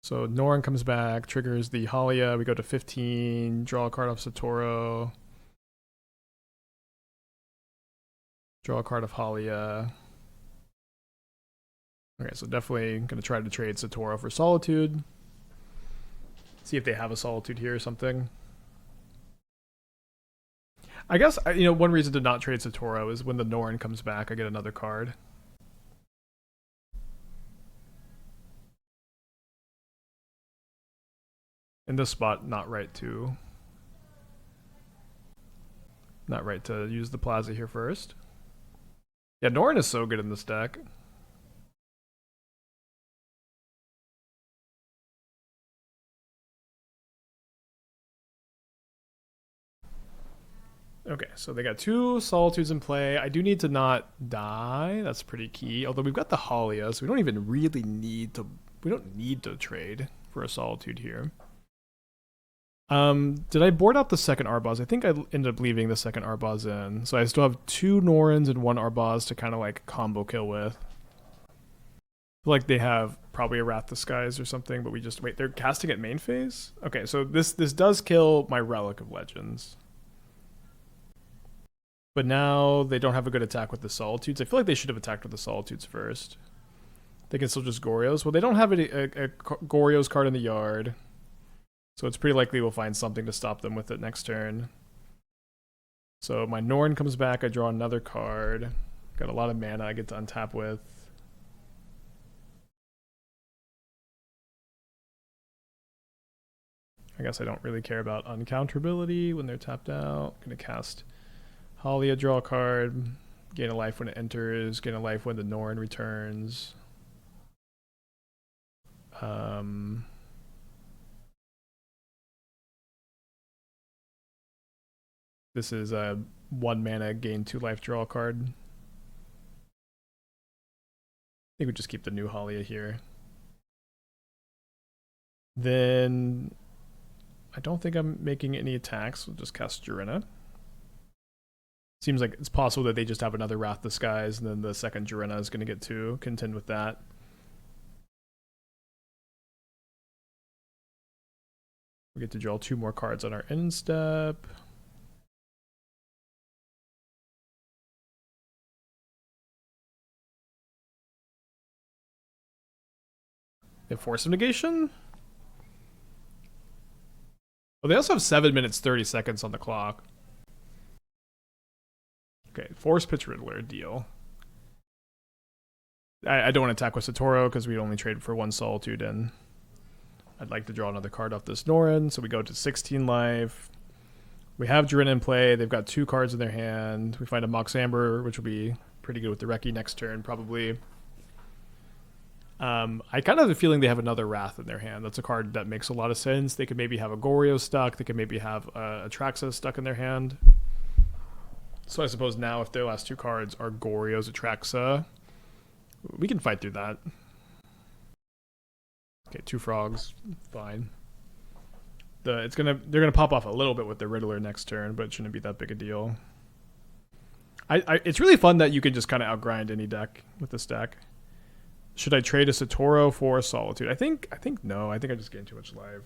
So Norin comes back, triggers the Haliya. We go to 15, draw a card off Satoru. Draw a card of Haliya. Okay, so definitely going to try to trade Satoru for Solitude. See if they have a Solitude here or something. I guess, one reason to not trade Satoru is when the Norin comes back, I get another card. In this spot, not right to use the Plaza here first. Yeah, Norin is so good in this deck. Okay, so they got 2 Solitudes in play. I do need to not die. That's pretty key. Although we've got the Haliya, so we don't even really need to... We don't need to trade for a Solitude here. Did I board out the second Arbaaz? I think I ended up leaving the second Arbaaz in. So I still have 2 Norins and 1 Arbaaz to kind of like combo kill with. I feel like they have probably a Wrath Disguise or something, but we just... Wait, they're casting at main phase? Okay, so this does kill my Relic of Legends. But now they don't have a good attack with the Solitudes. I feel like they should have attacked with the Solitudes first. They can still just Goryo's. Well, they don't have a Goryo's card in the yard. So it's pretty likely we'll find something to stop them with it next turn. So my Norin comes back. I draw another card. Got a lot of mana I get to untap with. I guess I don't really care about uncounterability when they're tapped out. Gonna cast Haliya, draw a card, gain a life when it enters, gain a life when the Norin returns. This is a 1 mana, gain 2 life, draw a card. I think we just keep the new Haliya here. Then I don't think I'm making any attacks. We'll just cast Jirina. Seems like it's possible that they just have another Wrath Disguise, and then the second Jirina is going to get to contend with that. We get to draw 2 more cards on our end step. They have Force of Negation? Oh, they also have 7 minutes 30 seconds on the clock. Okay, Force Pitch Riddler, deal. I don't want to attack with Satoru because we only trade for 1 Solitude, and I'd like to draw another card off this Norin, so we go to 16 life. We have Jirina in play. They've got 2 cards in their hand. We find a Mox Amber, which will be pretty good with the Reki next turn, probably. I kind of have a feeling they have another Wrath in their hand. That's a card that makes a lot of sense. They could maybe have a Goryo stuck. They could maybe have a Atraxa stuck in their hand. So I suppose now if their last 2 cards are Goryo's Atraxa, we can fight through that. Okay, 2 frogs, fine. They're gonna pop off a little bit with the Riddler next turn, but it shouldn't be that big a deal. It's really fun that you can just kind of outgrind any deck with this deck. Should I trade a Satoru for a Solitude? I think no. I think I just gained too much life.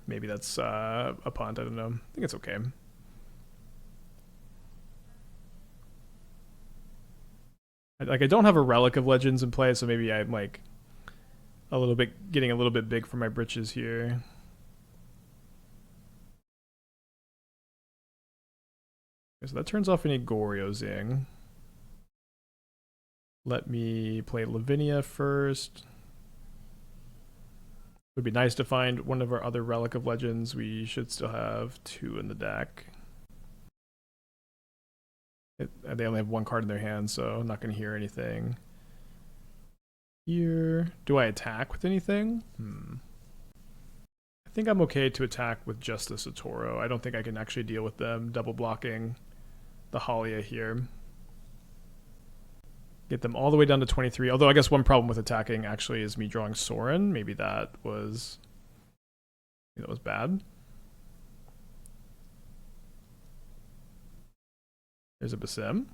Maybe that's a punt. I don't know. I think it's okay. I don't have a Relic of Legends in play, so maybe I'm like getting a little bit big for my britches here. Okay, so that turns off any Goryo Zing. Let me play Lavinia first. It would be nice to find one of our other Relic of Legends. We should still have 2 in the deck. They only have 1 card in their hand, so I'm not going to hear anything. Here, do I attack with anything? I think I'm okay to attack with just the Satoru. I don't think I can actually deal with them double blocking the Haliya here. Get them all the way down to 23. Although I guess one problem with attacking actually is me drawing Sorin. Maybe that was bad. There's a Basim.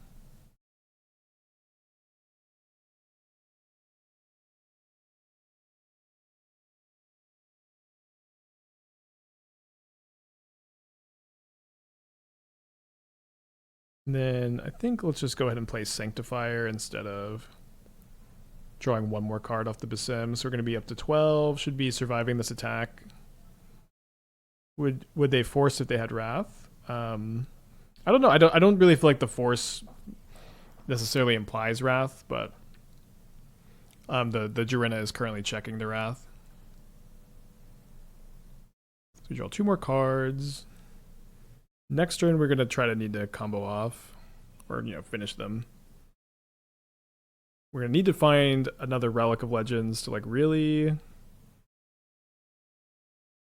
And then I think let's just go ahead and play Sanctifier instead of drawing 1 more card off the Basim. So we're going to be up to 12. Should be surviving this attack. Would they force if they had Wrath? I don't know. I don't really feel like the force necessarily implies Wrath, but the Jirina is currently checking the Wrath. So we draw 2 more cards. Next turn we're gonna try to need to combo off. or finish them. We're gonna need to find another Relic of Legends to like really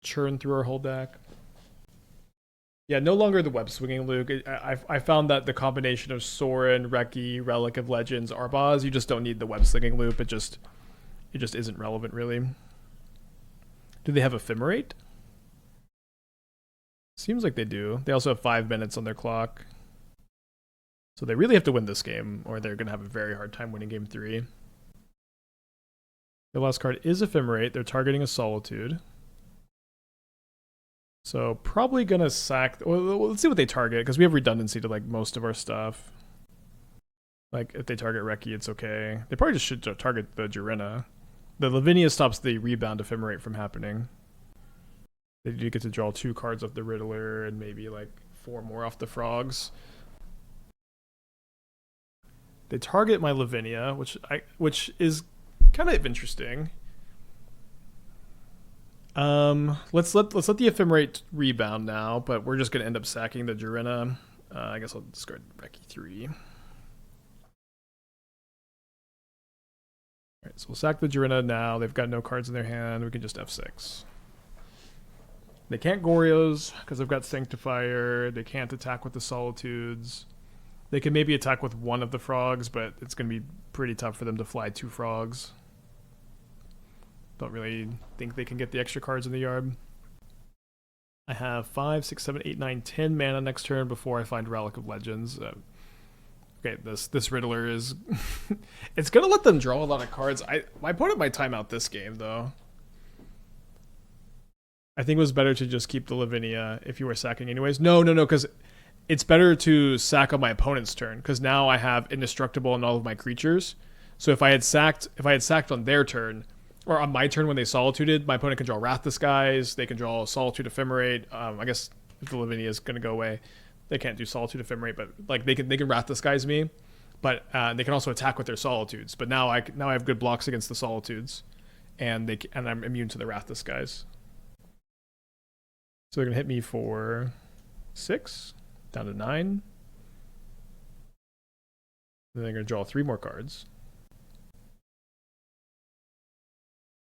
churn through our whole deck. Yeah, no longer the web swinging Luke. I found that the combination of Sorin, Reki, Relic of Legends, Arbaaz, you just don't need the web slinging loop. It just isn't relevant really. Do they have Ephemerate? Seems like they do. They also have 5 minutes on their clock. So they really have to win this game, or they're going to have a very hard time winning game 3. The last card is Ephemerate. They're targeting a Solitude. So probably going to sack... Well, let's see what they target, because we have redundancy to like most of our stuff. Like, if they target Reki, it's okay. They probably just should target the Jirina. The Lavinia stops the rebound Ephemerate from happening. They do get to draw 2 cards off the Riddler and maybe like 4 more off the Frogs. They target my Lavinia, which is kind of interesting. Let's let the Ephemerate rebound now, but we're just gonna end up sacking the Jirina. I guess I'll discard Reki 3. Alright, so we'll sack the Jirina now. They've got no cards in their hand. We can just F6. They can't Gorios because they've got Sanctifier. They can't attack with the Solitudes. They can maybe attack with one of the Frogs, but it's going to be pretty tough for them to fly 2 Frogs. Don't really think they can get the extra cards in the yard. I have 5, 6, 7, 8, 9, 10 mana next turn before I find Relic of Legends. Okay, this Riddler is... it's going to let them draw a lot of cards. My opponent might time out this game, though. I think it was better to just keep the Lavinia if you were sacking anyways. No, because it's better to sack on my opponent's turn, because now I have Indestructible on all of my creatures. So if I had sacked on their turn, or on my turn when they Solituded, my opponent can draw Wrath Disguise, they can draw Solitude Ephemerate. I guess if the Lavinia is going to go away, they can't do Solitude Ephemerate, but like they can Wrath Disguise me, but they can also attack with their Solitudes. But now I have good blocks against the Solitudes, and I'm immune to the Wrath Disguise. So they're gonna hit me for 6, down to 9. Then they're gonna draw 3 more cards.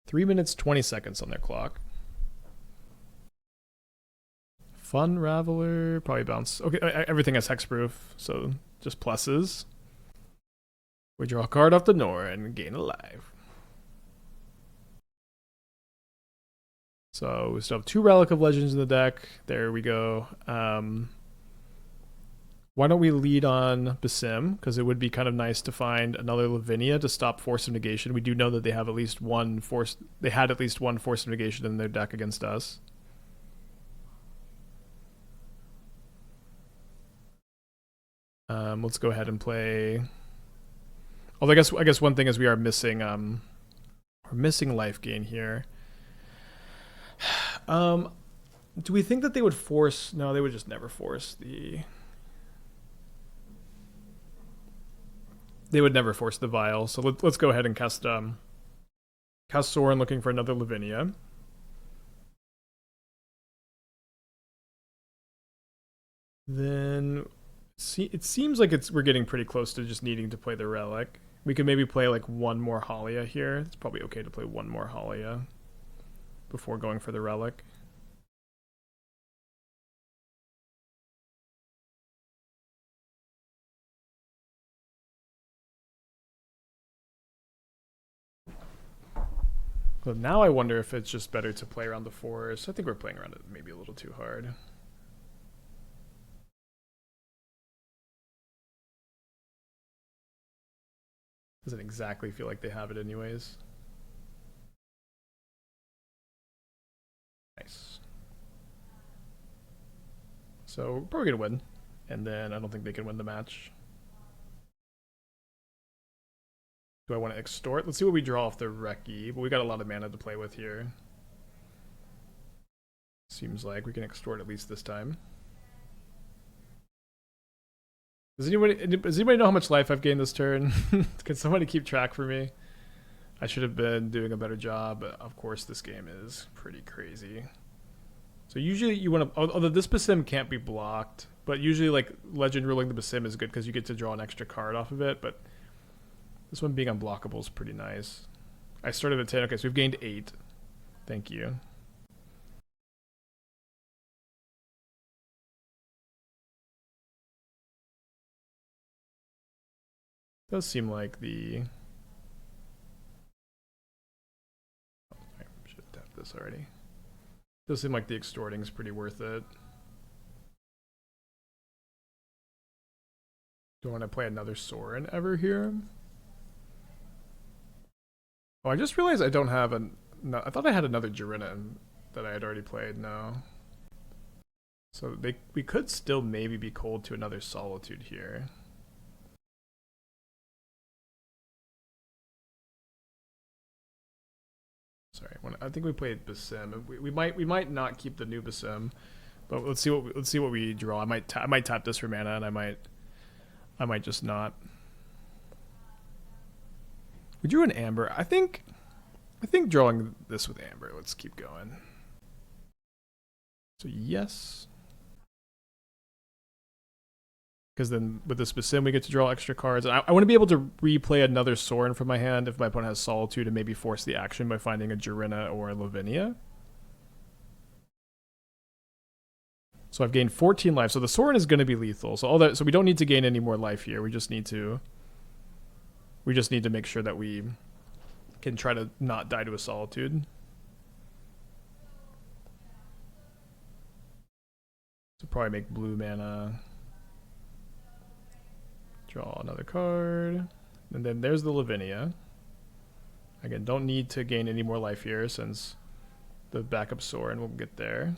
3 minutes 20 seconds on their clock. Fun Raveler, probably bounce. Okay, everything has hexproof, so just pluses. We draw a card off the Norin and gain a life. So we still have 2 Relic of Legends in the deck. There we go. Why don't we lead on Basim? Because it would be kind of nice to find another Lavinia to stop Force of Negation. We do know that they have at least one Force. They had at least one Force of Negation in their deck against us. Let's go ahead and play. Although I guess one thing is we are missing life gain here. Do we think that they would force? No, they would just never force the. They would never force the vial. So let's go ahead and cast Sorin looking for another Lavinia. Then it seems like we're getting pretty close to just needing to play the Relic. We could maybe play like one more Haliya here. It's probably okay to play one more Haliya before going for the Relic. So now I wonder if it's just better to play around the forest. I think we're playing around it maybe a little too hard. Doesn't exactly feel like they have it anyways. Nice. So we're probably gonna win. And then I don't think they can win the match. Do I want to extort? Let's see what we draw off the Reki, but we got a lot of mana to play with here. Seems like we can extort at least this time. Does anybody know how much life I've gained this turn? Can somebody keep track for me? I should have been doing a better job, but of course this game is pretty crazy. So usually you want to, although this Basim can't be blocked, but usually like Legend ruling the Basim is good because you get to draw an extra card off of it, but this one being unblockable is pretty nice. I started at 10, okay, so we've gained 8. Thank you. Does seem like the... Oh, I should have tapped this already. Does seem like the extorting is pretty worth it. Do I want to play another Sorin ever here? Oh, I just realized I don't have an... No, I thought I had another Jirina that I had already played. No. So we could still maybe be cold to another Solitude here. Sorry, I think we played Basim. We might not keep the new Basim, but let's see what we draw. I might tap this for mana, and I might just not. We drew an Amber. I think drawing this with Amber. Let's keep going. So yes. Because then with this Basim, we get to draw extra cards. And I want to be able to replay another Sorin from my hand if my opponent has Solitude and maybe force the action by finding a Jirina or a Lavinia. So I've gained 14 life. So the Sorin is going to be lethal. So so we don't need to gain any more life here. We just need to make sure that we can try to not die to a Solitude. So probably make blue mana. Draw another card. And then there's the Lavinia. Again, don't need to gain any more life here since the backup Sorin will get there.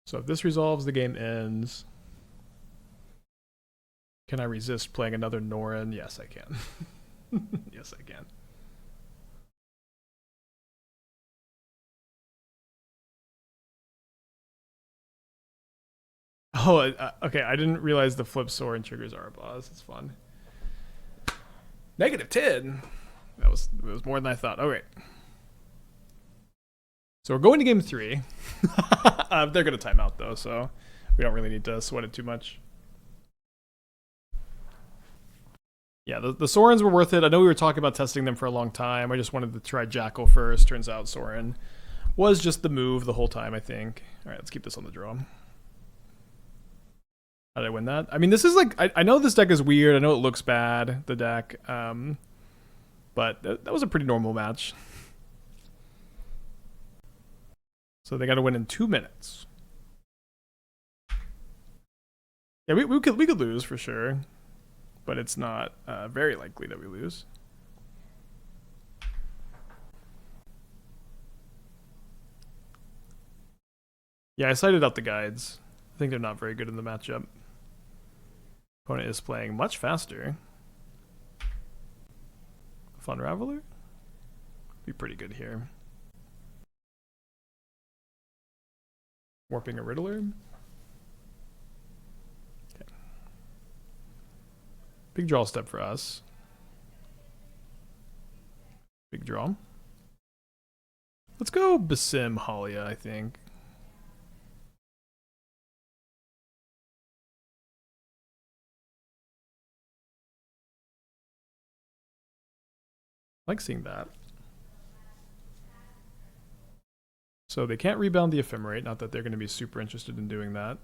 So if this resolves, the game ends. Can I resist playing another Norin? Yes, I can. Yes, I can. Oh, okay. I didn't realize the flip Sorin triggers Arbaaz. It's fun. -10. It was more than I thought. All right. So we're going to game 3. They're going to time out though, so we don't really need to sweat it too much. Yeah, the Sorins were worth it. I know we were talking about testing them for a long time. I just wanted to try Jackal first. Turns out Sorin was just the move the whole time, I think. All right, let's keep this on the draw. How did I win that? I mean, this is like... I know this deck is weird. I know it looks bad, the deck. But that was a pretty normal match. So they got to win in 2 minutes. Yeah, we could lose for sure. But it's not very likely that we lose. Yeah, I cited out the guides. I think they're not very good in the matchup. Opponent is playing much faster. Fun Raveler? Be pretty good here. Warping a Riddler? Okay. Big draw step for us. Big draw. Let's go Basim Haliya, I think. I like seeing that. So they can't rebound the Ephemerate, not that they're going to be super interested in doing that.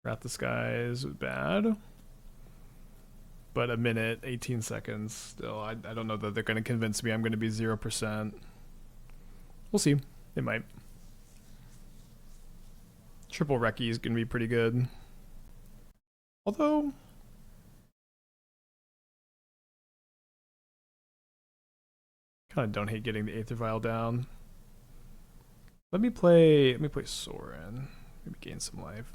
Wrath the Skies, bad. But a minute, 18 seconds, still, I don't know that they're going to convince me I'm going to be 0%. We'll see. They might. Triple Reki is going to be pretty good. Although... kind of don't hate getting the Aether Vial down. Let me play Sorin. Maybe gain some life.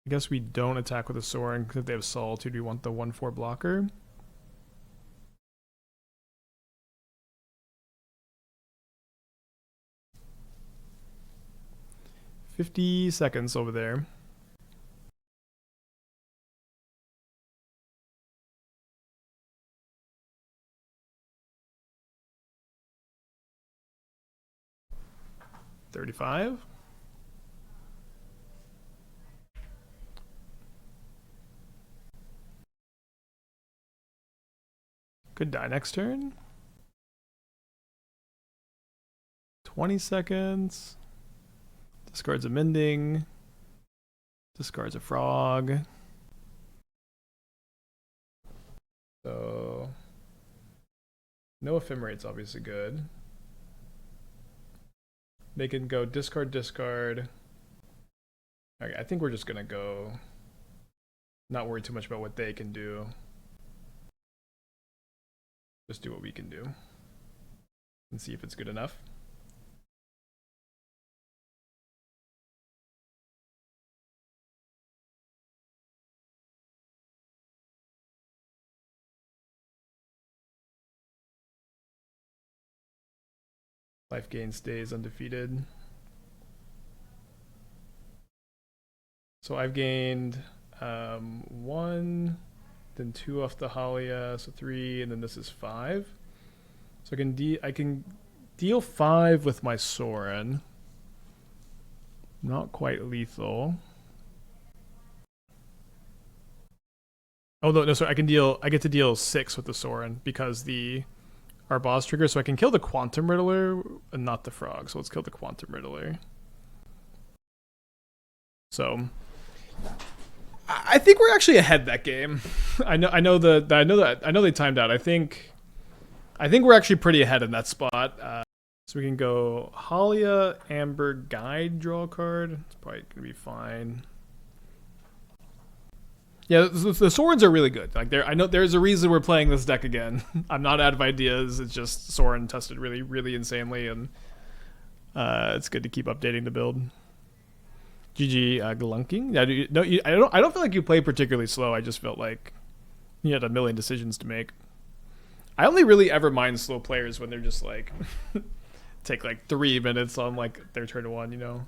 I guess we don't attack with a Sorin because if they have Solitude, we want the 1/4 blocker. $50 seconds over there. $35. Could die next turn. 20 seconds. Discards a Mending. Discards a Frog. So no Ephemerate's obviously good. They can go discard, discard. Okay, I think we're just gonna go not worry too much about what they can do. Just do what we can do and see if it's good enough. Life gain stays undefeated. So I've gained 1, then 2 off the Haliya, so 3, and then this is 5. So I can deal 5 with my Sorin. Not quite lethal. Oh no, sorry, I get to deal 6 with the Sorin because the Arbaaz trigger, so I can kill the Quantum Riddler and not the Frog. So let's kill the Quantum Riddler. So I think we're actually ahead that game. I know they timed out. I think we're actually pretty ahead in that spot. So we can go Haliya, Amber, Guide, draw a card. It's probably gonna be fine. Yeah, the Sorins are really good. Like I know there's a reason we're playing this deck again. I'm not out of ideas. It's just Sorin tested really, really insanely, and it's good to keep updating the build. GG glunking. Yeah, I don't feel like you play particularly slow. I just felt like you had a million decisions to make. I only really ever mind slow players when they're just like take like 3 minutes on like their turn 1, you know.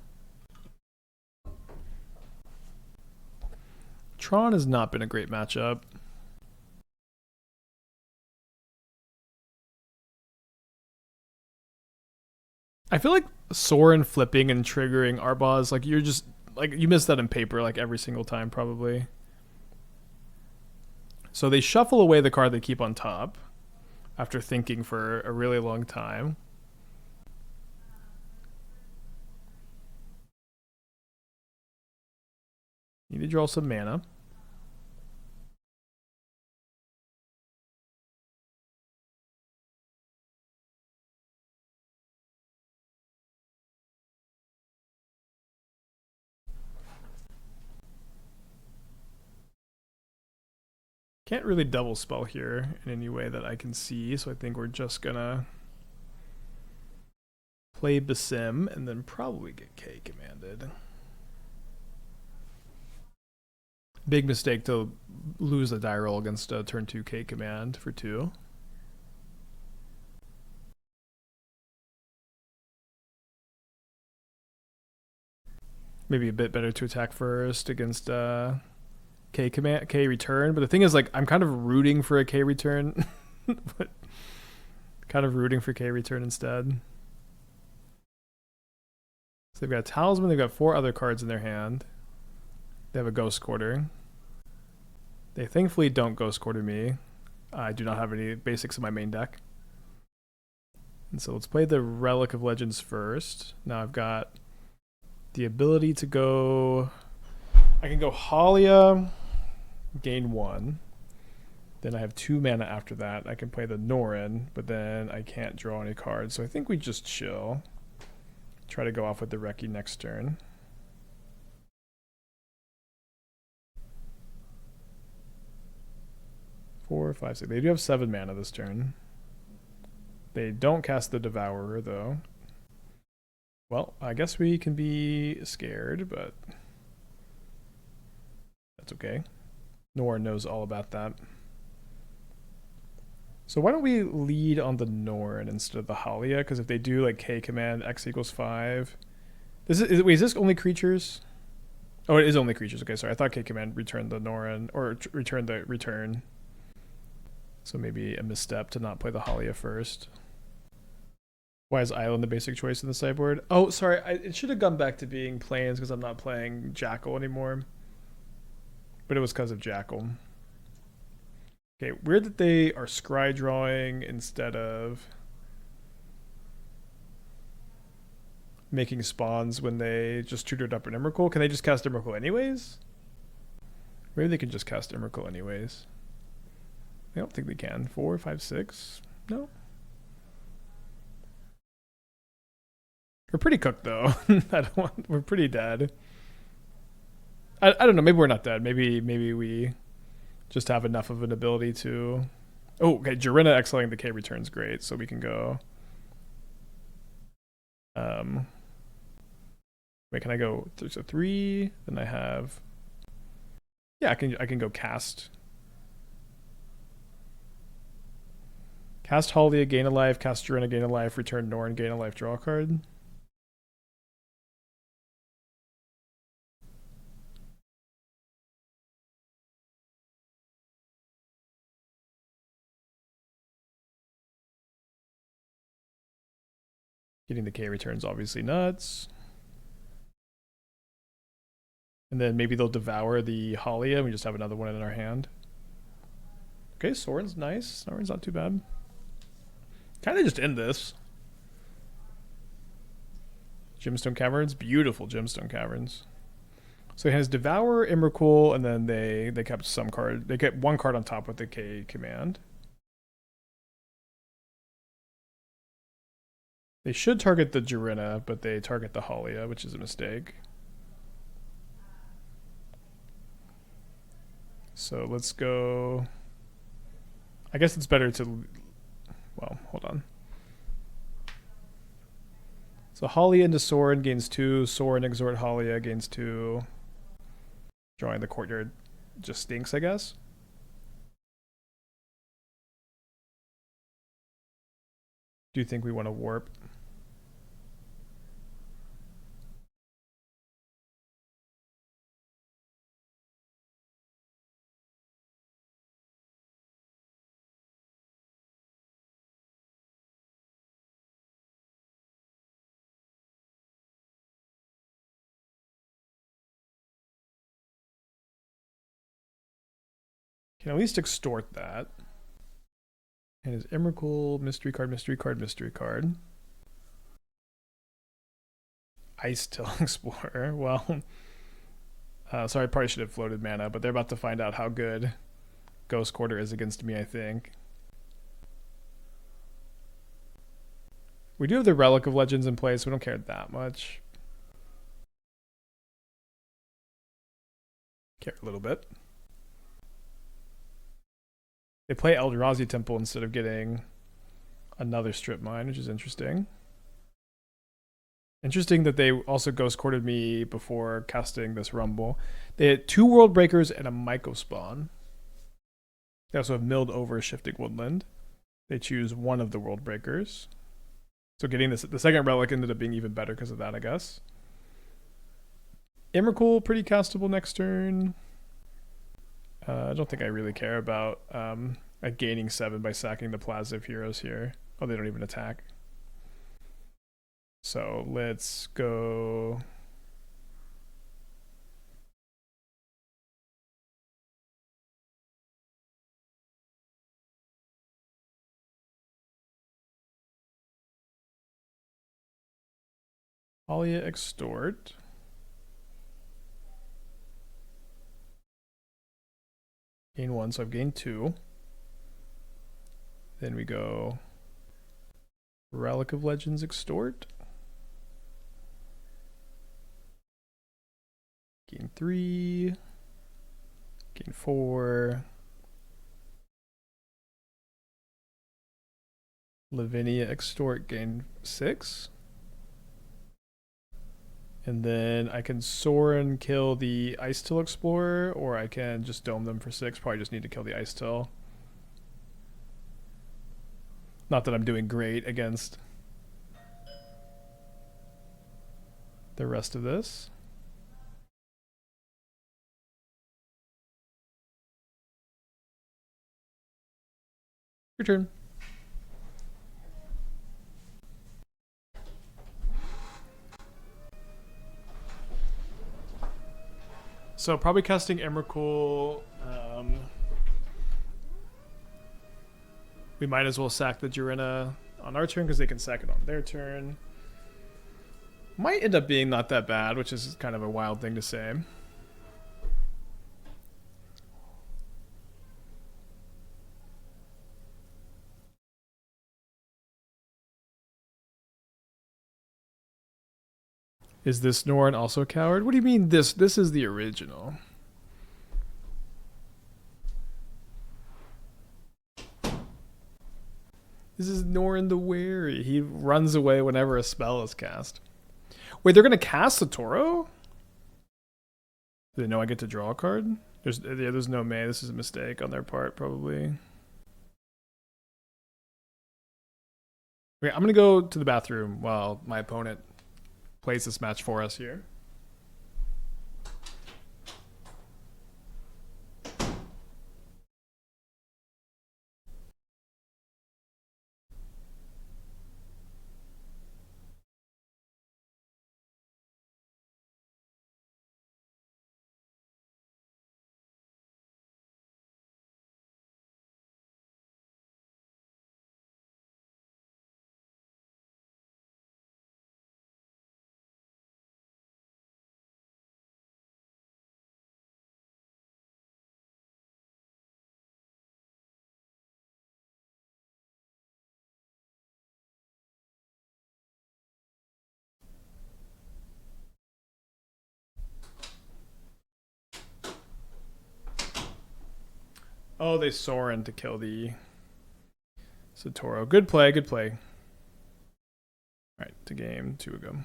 Tron has not been a great matchup. I feel like Sorin flipping and triggering Arbaaz, like you're just like you miss that in paper like every single time probably. So they shuffle away the card they keep on top after thinking for a really long time. Need to draw some mana. Can't really double spell here in any way that I can see, so I think we're just gonna play Basim and then probably get K commanded. Big mistake to lose the die roll against a turn 2 K command for 2. Maybe a bit better to attack first against K command, K return. But the thing is, like, I'm kind of rooting for a K return. But kind of rooting for K return instead. So they've got a Talisman, they've got 4 other cards in their hand. They have a Ghost Quarter. They thankfully don't Ghost Quarter me. I do not have any basics in my main deck. And so let's play the Relic of Legends first. Now I've got the ability to go... I can go Haliya, gain 1. Then I have 2 mana after that. I can play the Norin, but then I can't draw any cards. So I think we just chill. Try to go off with the Reki next turn. Four, 5, 6. They do have 7 mana this turn. They don't cast the Devourer, though. Well, I guess we can be scared, but... That's okay. Norin knows all about that. So why don't we lead on the Norin instead of the Haliya? Because if they do like K command X equals 5. Wait, is this only creatures? Oh, it is only creatures. Okay, sorry. I thought K command returned the Norin or returned the return. So maybe a misstep to not play the Haliya first. Why is Island the basic choice in the sideboard? Oh, sorry. It should have gone back to being plains because I'm not playing Jackal anymore. But it was because of Jackal. Okay, weird that they are scry drawing instead of making spawns when they just tutored up an Emrakul. Can they just cast Emrakul anyways? Maybe they can just cast Emrakul anyways. I don't think they can. 4, 5, 6? No. We're pretty cooked though. We're pretty dead. I don't know. Maybe we're not dead. Maybe we just have enough of an ability to. Oh, okay. Jirina exiling the K returns great, so we can go. Wait, can I go? There's a 3. Then I have. Yeah, I can go cast. Cast Haliya, gain a life. Cast Jirina, gain a life. Return Norin, gain a life. Draw a card. Getting the K returns obviously nuts. And then maybe they'll devour the Haliya and we just have another one in our hand. Okay, Sorin's nice. Sorin's not too bad. Kind of just end this. Gemstone Caverns. Beautiful Gemstone Caverns. So he has Devour, Emrakul, and then they kept some card. They kept one card on top with the K command. They should target the Jirina, but they target the Haliya, which is a mistake. So let's go. I guess it's better to. Well, hold on. So Haliya into Sorin gains 2. Sorin exhort Haliya gains 2. Drawing the courtyard just stinks, I guess. Do you think we want to warp? Can at least extort that. And his Emrakul, mystery card, mystery card, mystery card. Ice Till Explorer. Well, sorry, I probably should have floated mana, but they're about to find out how good Ghost Quarter is against me, I think. We do have the Relic of Legends in place. So we don't care that much. Care a little bit. They play Eldrazi Temple instead of getting another strip mine, which is interesting. Interesting that they also ghost courted me before casting this Rumble. They had 2 World Breakers and a Myco Spawn. They also have milled over Shifting Woodland. They choose one of the World Breakers. So getting this, the second Relic ended up being even better because of that, I guess. Emrakul, pretty castable next turn. I don't think I really care about gaining 7 by sacking the Plaza of Heroes here. Oh, they don't even attack. So let's go. Haliya extort. Gain 1, so I've gained 2. Then we go Relic of Legends extort. Gain 3. Gain 4. Lavinia extort, gain 6. And then I can Sorin kill the Ice Till Explorer, or I can just dome them for 6. Probably just need to kill the Ice Till. Not that I'm doing great against the rest of this. Your turn. So probably casting Emrakul. We might as well sack the Jirina on our turn because they can sack it on their turn. Might end up being not that bad, which is kind of a wild thing to say. Is this Norin also a coward? What do you mean this? This is the original. This is Norin the Wary. He runs away whenever a spell is cast. Wait, they're going to cast Satoru? Do they know I get to draw a card? There's no May. This is a mistake on their part, probably. Okay, I'm going to go to the bathroom while my opponent plays this match for us here. Oh, they Sorin to kill the Satoru. Good play, good play. Alright, to game 2 ago.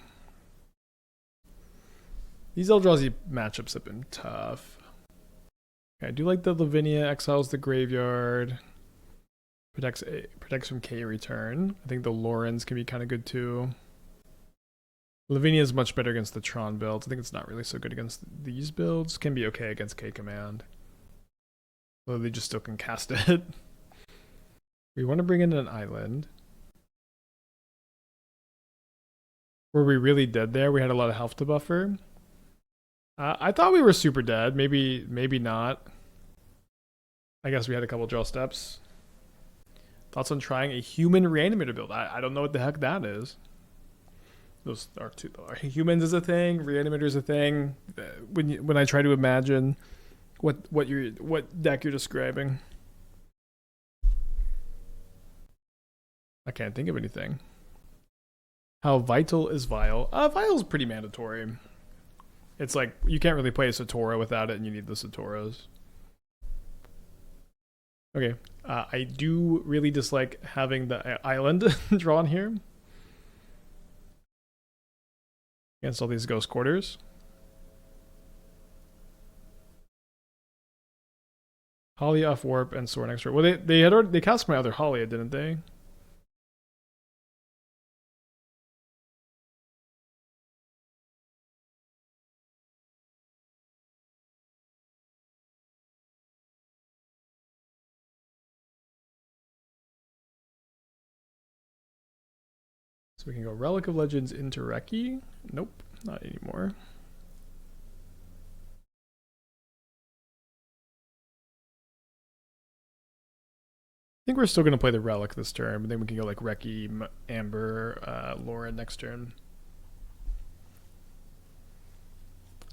These Eldrazi matchups have been tough. Okay, I do like the Lavinia exiles the graveyard. Protects from K return. I think the Lorans can be kind of good too. Lavinia is much better against the Tron builds. I think it's not really so good against these builds. Can be okay against K command. Though they just still can cast it. We want to bring in an island. Were we really dead there? We had a lot of health to buffer. I thought we were super dead. Maybe not. I guess we had a couple draw steps. Thoughts on trying a human reanimator build? I don't know what the heck that is. Those are two. Humans is a thing. Reanimator is a thing. When I try to imagine what deck you're describing, I can't think of anything. How vital is Vial? Vial's pretty mandatory. It's like you can't really play a Satoru without it, and you need the Satoros. Okay, I do really dislike having the island drawn here against all these ghost quarters. Haliya off warp and Sorin extra. Well, they cast my other Haliya, didn't they? So we can go Relic of Legends into Reki. Nope, not anymore. I think we're still going to play the Relic this turn, but then we can go like Reki, Amber, Loran next turn.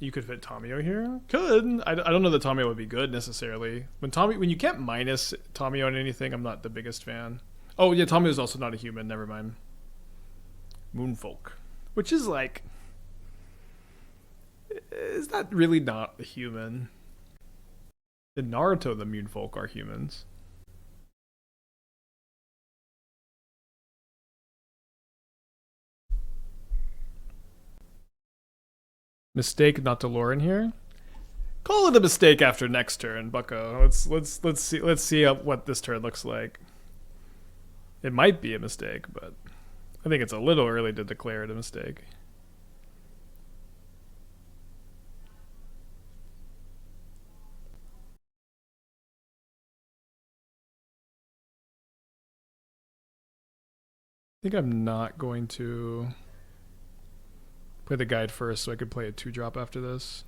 You could fit Tamiyo here. Could. I don't know that Tamiyo would be good necessarily. When you can't minus Tamiyo on anything, I'm not the biggest fan. Oh yeah, Tamiyo is also not a human. Never mind. Moonfolk, which is like, is that really not a human? In Naruto, the Moonfolk are humans. Mistake not to Loran here. Call it a mistake after next turn, Bucko. Let's see what this turn looks like. It might be a mistake, but I think it's a little early to declare it a mistake. I think I'm not going to play the guide first so I could play a 2-drop after this.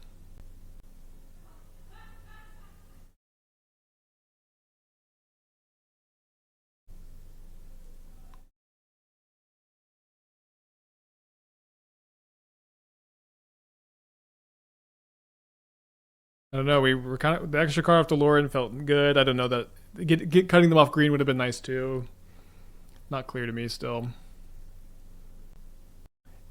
I don't know. We were kind of the extra card off the Loran felt good. I don't know that cutting them off green would have been nice too. Not clear to me still.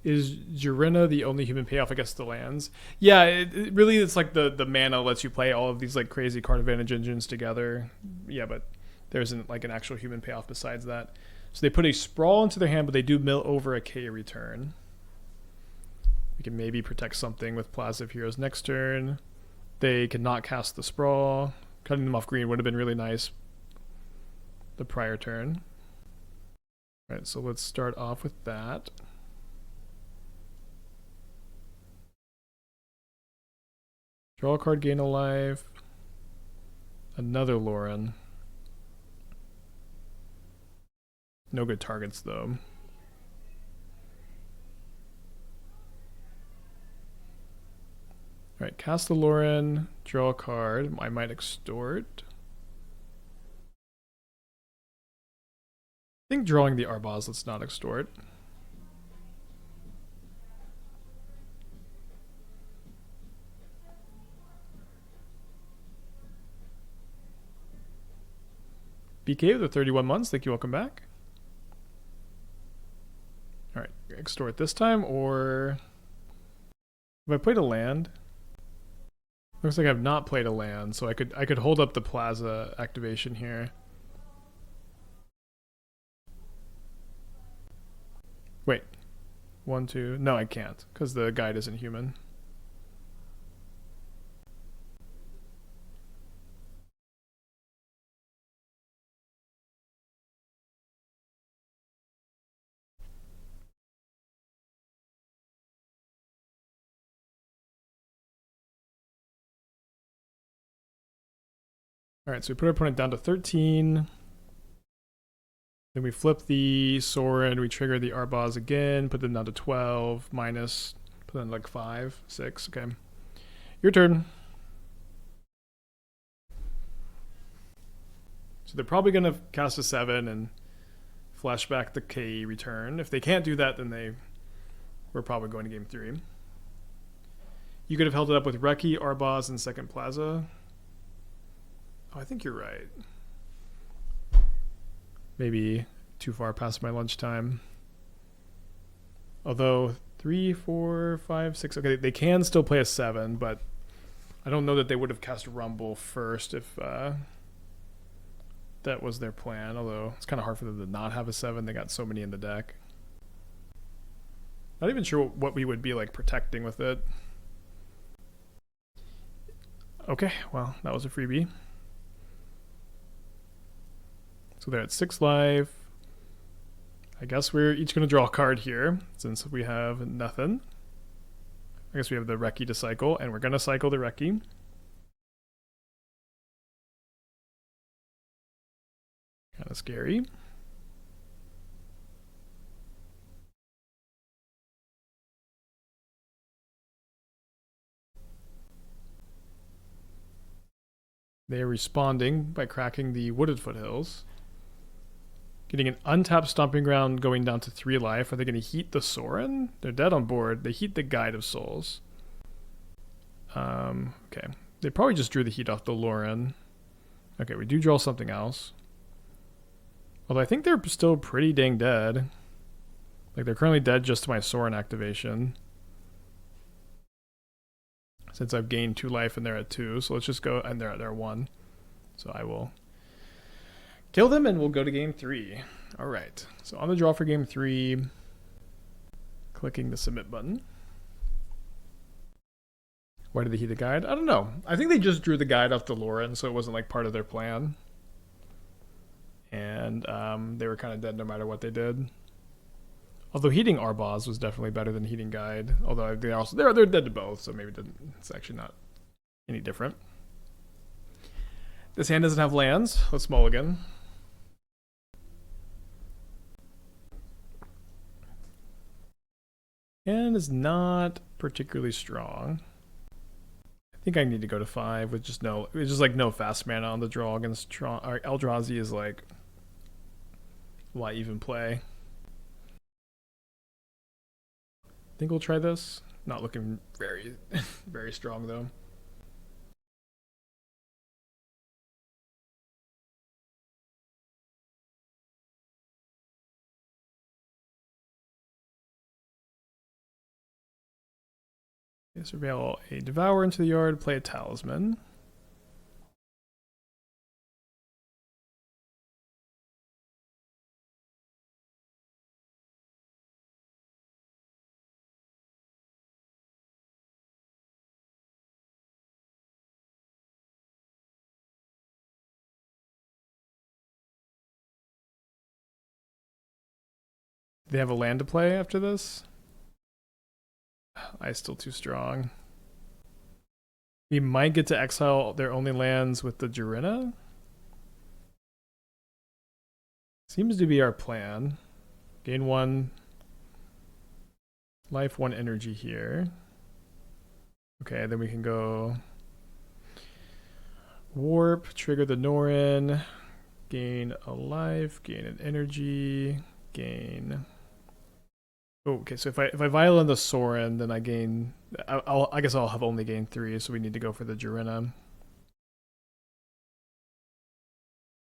Is Jirina the only human payoff against the lands? Yeah, it really it's like the mana lets you play all of these like crazy card advantage engines together. Yeah, but there isn't like an actual human payoff besides that. So they put a Sprawl into their hand, but they do mill over a K return. We can maybe protect something with Plaza of Heroes next turn. They cannot cast the Sprawl. Cutting them off green would have been really nice the prior turn. All right, so let's start off with that. Draw a card, gain a life. Another Loran. No good targets though. Alright, cast the Loran, draw a card. I might extort. I think drawing the Arbaaz, let's not extort. BK with the 31 months, thank you, welcome back. Alright, extort this time, or have I played a land? Looks like I've not played a land, so I could hold up the Plaza activation here. Wait. 1, 2. No, I can't, because the guide isn't human. Alright, so we put our opponent down to 13. Then we flip the Sorin, we trigger the Arbaaz again, put them down to 12, minus, put them like 5, 6, okay. Your turn. So they're probably going to cast a 7 and flash back the K return. If they can't do that, then we're probably going to game 3. You could have held it up with Reki, Arbaaz, and second Plaza. Oh, I think you're right. Maybe too far past my lunchtime. Although 3, 4, 5, 6. Okay, they can still play a 7, but I don't know that they would have cast Rumble first if that was their plan. Although it's kind of hard for them to not have a 7. They got so many in the deck. Not even sure what we would be like protecting with it. Okay, well, that was a freebie. So they're at 6 life. I guess we're each going to draw a card here, since we have nothing. I guess we have the Reki to cycle, and we're going to cycle the Reki. Kind of scary. They are responding by cracking the Wooded Foothills. Getting an untapped Stomping Ground going down to 3 life. Are they going to heat the Sorin? They're dead on board. They heat the Guide of Souls. Okay. They probably just drew the heat off the Loran. Okay, we do draw something else. Although I think they're still pretty dang dead. Like they're currently dead just to my Sorin activation. Since I've gained 2 life and they're at 2. So let's just go, and they're at 1. So I will kill them and we'll go to game 3. All right. So on the draw for game 3, clicking the submit button. Why did they heat the guide? I don't know. I think they just drew the guide off the Loran, so it wasn't like part of their plan. And they were kind of dead no matter what they did. Although heating Arbaaz was definitely better than heating guide. Although they're dead to both, so maybe it's actually not any different. This hand doesn't have lands. Let's mulligan. And is not particularly strong. I think I need to go to 5 with just like no fast mana on the draw against Eldrazi is like, why even play? I think we'll try this. Not looking very, very strong though. Surveil a Devour into the yard, play a Talisman. They have a land to play after this. I's still too strong. We might get to exile their only lands with the Jirina. Seems to be our plan. Gain 1 life, 1 energy here. Okay, then we can go warp, trigger the Norin, gain a life, gain an energy, gain. Oh, okay, so if I violate the Sorin, then I gain. I guess I'll have only gained 3, so we need to go for the Jirina.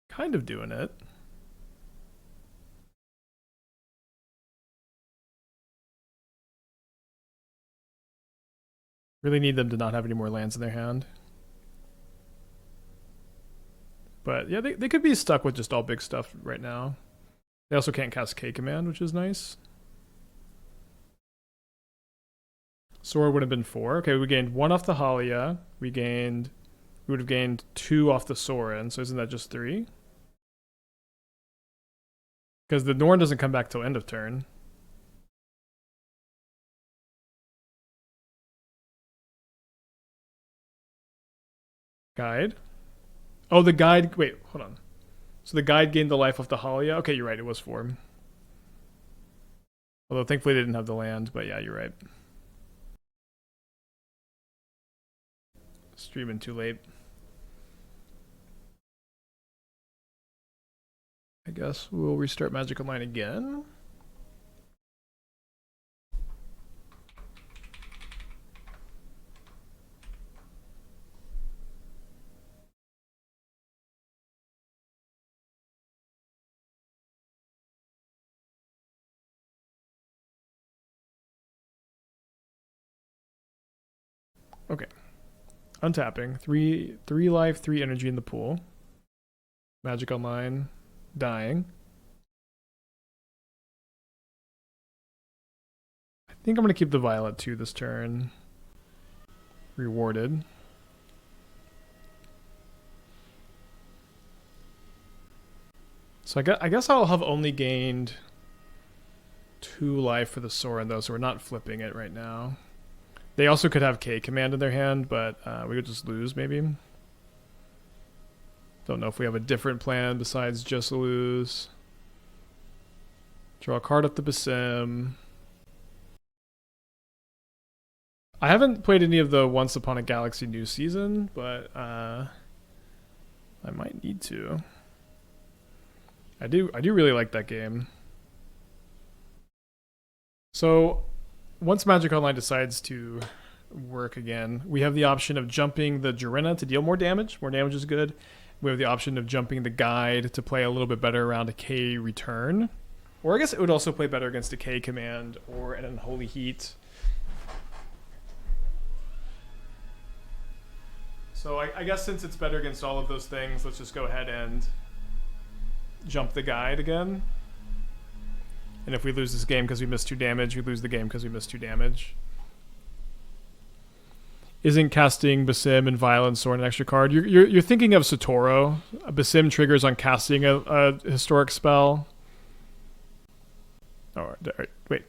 Kind of doing it. Really need them to not have any more lands in their hand. But yeah, they could be stuck with just all big stuff right now. They also can't cast K command, which is nice. Sword would have been 4. Okay, we gained 1 off the Haliya. We would have gained 2 off the Sorin, so isn't that just 3? Because the Norn doesn't come back till end of turn. Guide. Oh, the guide. Wait, hold on. So the guide gained the life of the Haliya. Okay, you're right. It was 4. Although thankfully they didn't have the land, but yeah, you're right. Streaming too late. I guess we'll restart Magic Online again. Okay. Untapping. 3 life, 3 energy in the pool. Magic Online. Dying. I think I'm going to keep the Violet 2 this turn. Rewarded. So I guess I'll have only gained 2 life for the Sorin though, so we're not flipping it right now. They also could have K command in their hand, but we could just lose maybe. Don't know if we have a different plan besides just lose. Draw a card up the Basim. I haven't played any of the Once Upon a Galaxy new season, but I might need to. I do really like that game. So once Magic Online decides to work again, we have the option of jumping the Jirina to deal more damage. More damage is good. We have the option of jumping the guide to play a little bit better around a K return. Or I guess it would also play better against a K command or an Unholy Heat. So I guess since it's better against all of those things, let's just go ahead and jump the guide again. And if we lose this game because we missed 2 damage, we lose the game because we missed 2 damage. isn't casting Basim and Vial and Sorin an extra card. You're thinking of Satoru. Basim triggers on casting a historic spell. Oh, wait.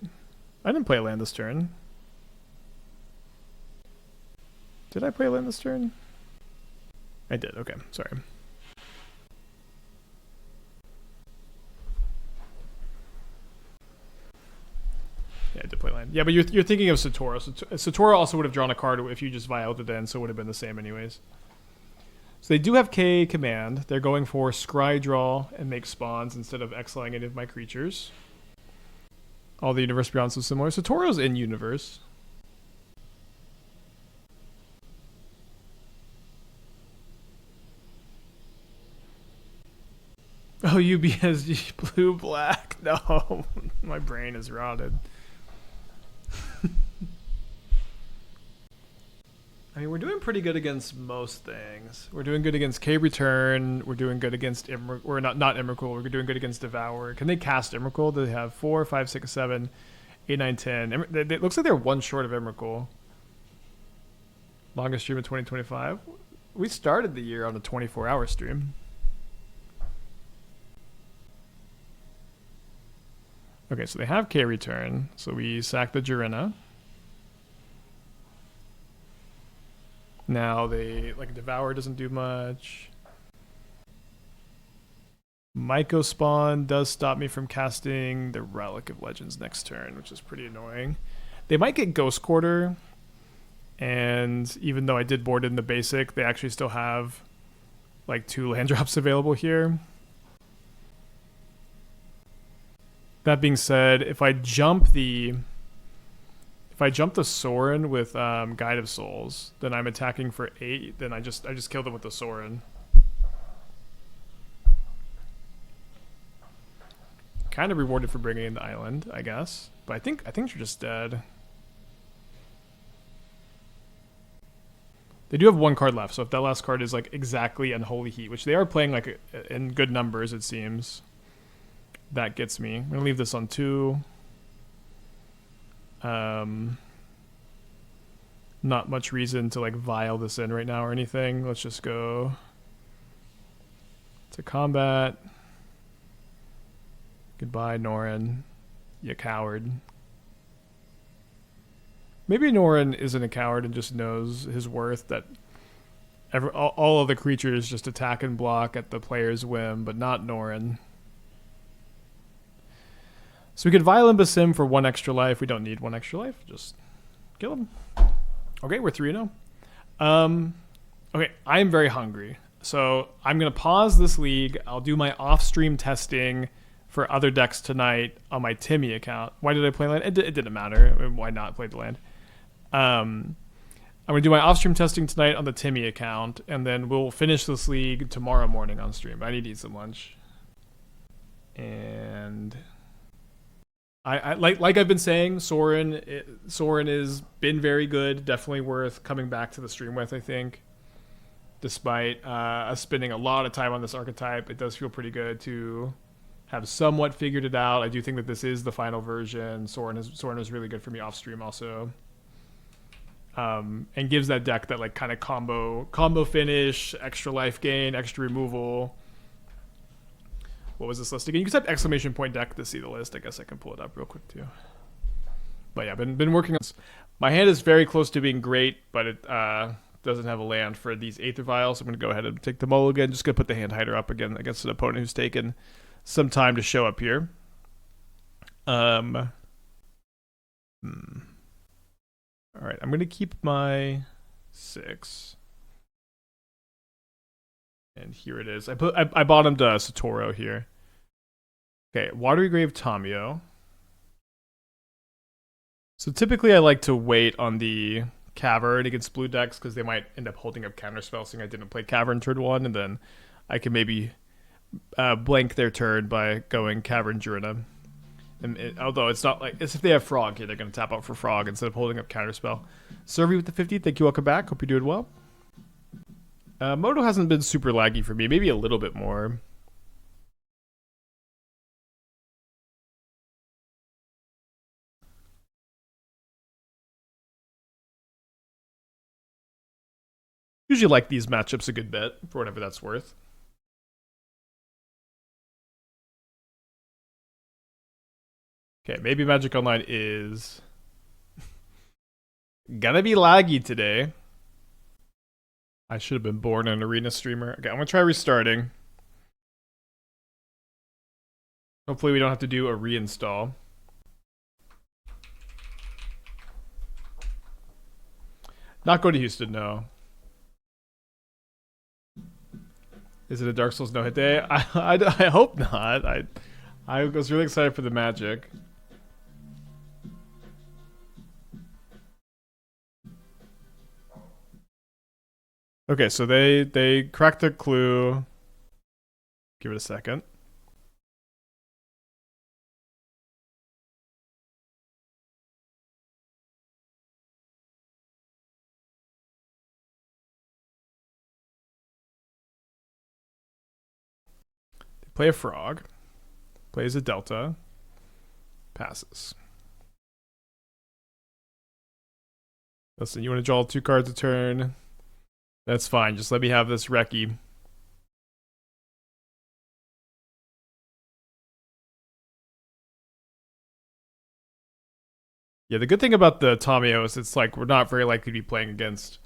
I didn't play a land this turn. Did I play a land this turn? I did. Okay, sorry. Yeah, I did play land. Yeah, but you're thinking of Satoru. Satoru also would have drawn a card if you just vialed it in, so it would have been the same anyways. So they do have K command. They're going for Scry Draw and make spawns instead of exiling any of my creatures. All the universe beyond so similar. Satoru's in universe. Oh, UBSG blue black. No, my brain is rotted. I mean, we're doing pretty good against most things. We're doing good against K Return. We're doing good against Emrakul. We're not Emrakul. We're doing good against Devour. Can they cast Emrakul? Do they have 4, 5, 6, 7, 8, 9, 10? It looks like they're one short of Emrakul. Longest stream of 2025. We started the year on a 24-hour stream. Okay, so they have K Return. So we sack the Jirina. Now they, like, Devour doesn't do much. Myco Spawn does stop me from casting the Relic of Legends next turn, which is pretty annoying. They might get Ghost Quarter, and even though I did board in the basic, they actually still have, like, 2 land drops available here. That being said, if I jump the Sorin with Guide of Souls, then I'm attacking for 8. Then I just kill them with the Sorin. Kind of rewarded for bringing in the island, I guess. But I think you're just dead. They do have 1 card left, so if that last card is like exactly Unholy Heat, which they are playing like in good numbers, it seems. That gets me. I'm gonna leave this on 2. Not much reason to like vial this in right now or anything. Let's just go to combat. Goodbye, Norin. You coward. Maybe Norin isn't a coward and just knows his worth, that all of the creatures just attack and block at the player's whim, but not Norin. So we could vial in Basim for 1 extra life. We don't need 1 extra life. Just kill him. Okay, we're 3-0. Okay, I am very hungry. So I'm going to pause this league. I'll do my off-stream testing for other decks tonight on my Timmy account. Why did I play land? It didn't matter. I mean, why not play the land? I'm going to do my off-stream testing tonight on the Timmy account, and then we'll finish this league tomorrow morning on stream. I need to eat some lunch. And I like I've been saying, Sorin has been very good. Definitely worth coming back to the stream with, I think. Despite us spending a lot of time on this archetype, it does feel pretty good to have somewhat figured it out. I do think that this is the final version. Sorin is really good for me off stream also. And gives that deck that like kind of combo finish, extra life gain, extra removal. What was this list again? You can type exclamation point deck to see the list. I guess I can pull it up real quick too. But yeah, been working on this. My hand is very close to being great, but it doesn't have a land for these Aether Vials. So I'm going to go ahead and take the mulligan. Just going to put the hand hider up again against an opponent who's taken some time to show up here. All right, I'm going to keep my 6. And here it is. I bottomed Satoru here. Okay, Watery Grave Tamio. So typically I like to wait on the Cavern against blue decks because they might end up holding up counterspell, saying I didn't play Cavern turn 1, and then I can maybe blank their turn by going Cavern Jirina. And although it's not like, it's if they have Frog here, they're going to tap out for Frog instead of holding up counterspell. Survey with the 50. Thank you. Welcome back. Hope you're doing well. Moto hasn't been super laggy for me. Maybe a little bit more. Usually like these matchups a good bit, for whatever that's worth. Okay, maybe Magic Online is gonna be laggy today. I should have been born an arena streamer. Okay, I'm gonna try restarting. Hopefully we don't have to do a reinstall. Not go to Houston, no. Is it a Dark Souls no-hit day? I hope not. I was really excited for the Magic. Okay, so they cracked the clue. Give it a second. They play a frog. Plays a delta. Passes. Listen, you want to draw 2 cards a turn? That's fine. Just let me have this Reki. Yeah, the good thing about the Tamiyo is it's like we're not very likely to be playing against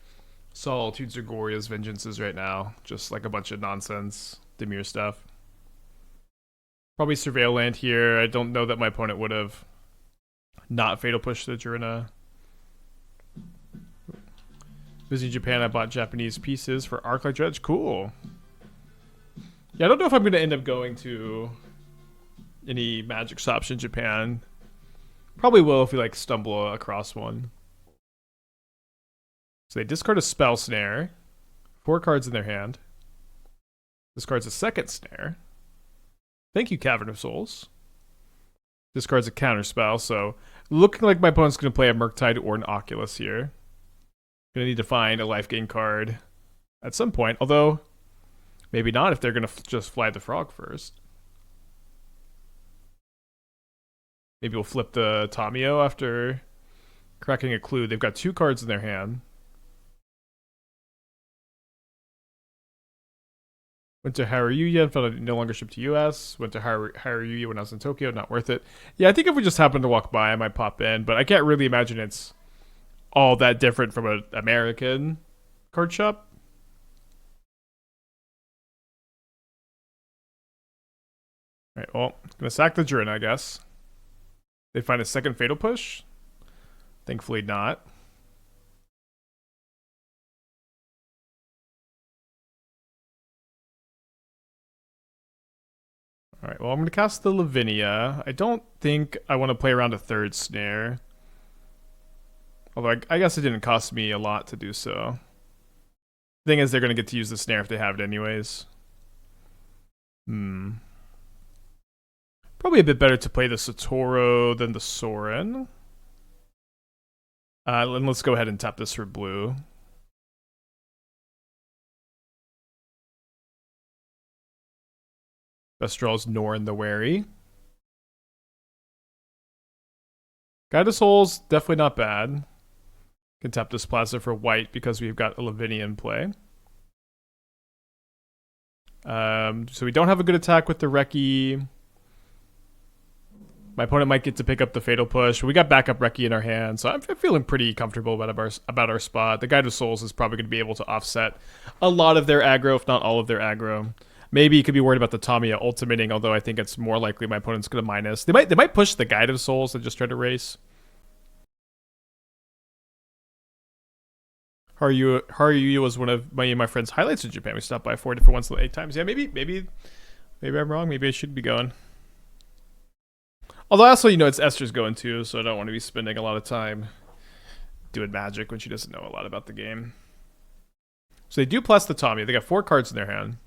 Solitudes or Goria's Vengeances right now. Just like a bunch of nonsense Dimir stuff. Probably Surveil land here. I don't know that my opponent would have not Fatal Push the Jirina. Visiting Japan, I bought Japanese pieces for Archetype Dredge. Cool. Yeah, I don't know if I'm going to end up going to any magic shops in Japan. Probably will if we like stumble across one. So they discard a Spell Snare. 4 cards in their hand. Discards a second Snare. Thank you, Cavern of Souls. Discards a counter spell, so looking like my opponent's going to play a Murktide or an Oculus here. Gonna need to find a life gain card at some point, although maybe not if they're gonna just fly the frog first. Maybe we'll flip the Tamiyo after cracking a clue. They've got 2 cards in their hand. Went to Haruya and found it no longer shipped to US. Went to Haruya when I was in Tokyo, not worth it. Yeah, I think if we just happen to walk by, I might pop in, but I can't really imagine it's all that different from an American card shop. Alright, well, gonna sack the Jirina, I guess. They find a second Fatal Push? Thankfully not. Alright, well, I'm gonna cast the Lavinia. I don't think I want to play around a 3rd Snare. Although I guess it didn't cost me a lot to do so. Thing is, they're going to get to use the Snare if they have it anyways. Probably a bit better to play the Satoru than the Sorin. And let's go ahead and tap this for blue. Best draw is Norin the Wary. Guide of Souls, definitely not bad. Can tap this Plaza for white because we've got a Lavinia in play. So we don't have a good attack with the Reki. My opponent might get to pick up the Fatal Push. We got backup Reki in our hand, so I'm feeling pretty comfortable about our spot. The Guide of Souls is probably going to be able to offset a lot of their aggro, if not all of their aggro. Maybe you could be worried about the Tamiya ultimating, although I think it's more likely my opponent's going to minus. They might push the Guide of Souls and just try to race. Haruyu was one of my friend's highlights in Japan. We stopped by 4 different ones 8 times. Yeah, maybe I'm wrong. Maybe I should be going. Although also, it's Esther's going too, so I don't want to be spending a lot of time doing magic when she doesn't know a lot about the game. So they do plus the Tamiya. They got 4 cards in their hand.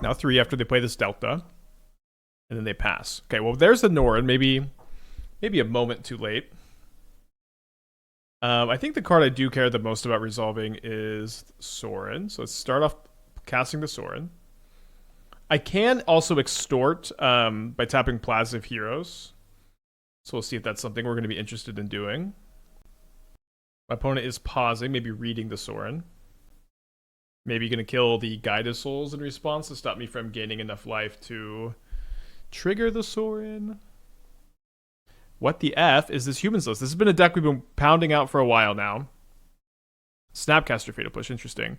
Now 3 after they play this Delta. And then they pass. Okay, well there's the Norin. Maybe a moment too late. I think the card I do care the most about resolving is Sorin. So let's start off casting the Sorin. I can also extort by tapping Plaza of Heroes. So we'll see if that's something we're going to be interested in doing. My opponent is pausing, maybe reading the Sorin. Maybe going to kill the Guide of Souls in response to stop me from gaining enough life to trigger the Sorin. What the F is this Humans list? This has been a deck we've been pounding out for a while now. Snapcaster Fatal Push, interesting.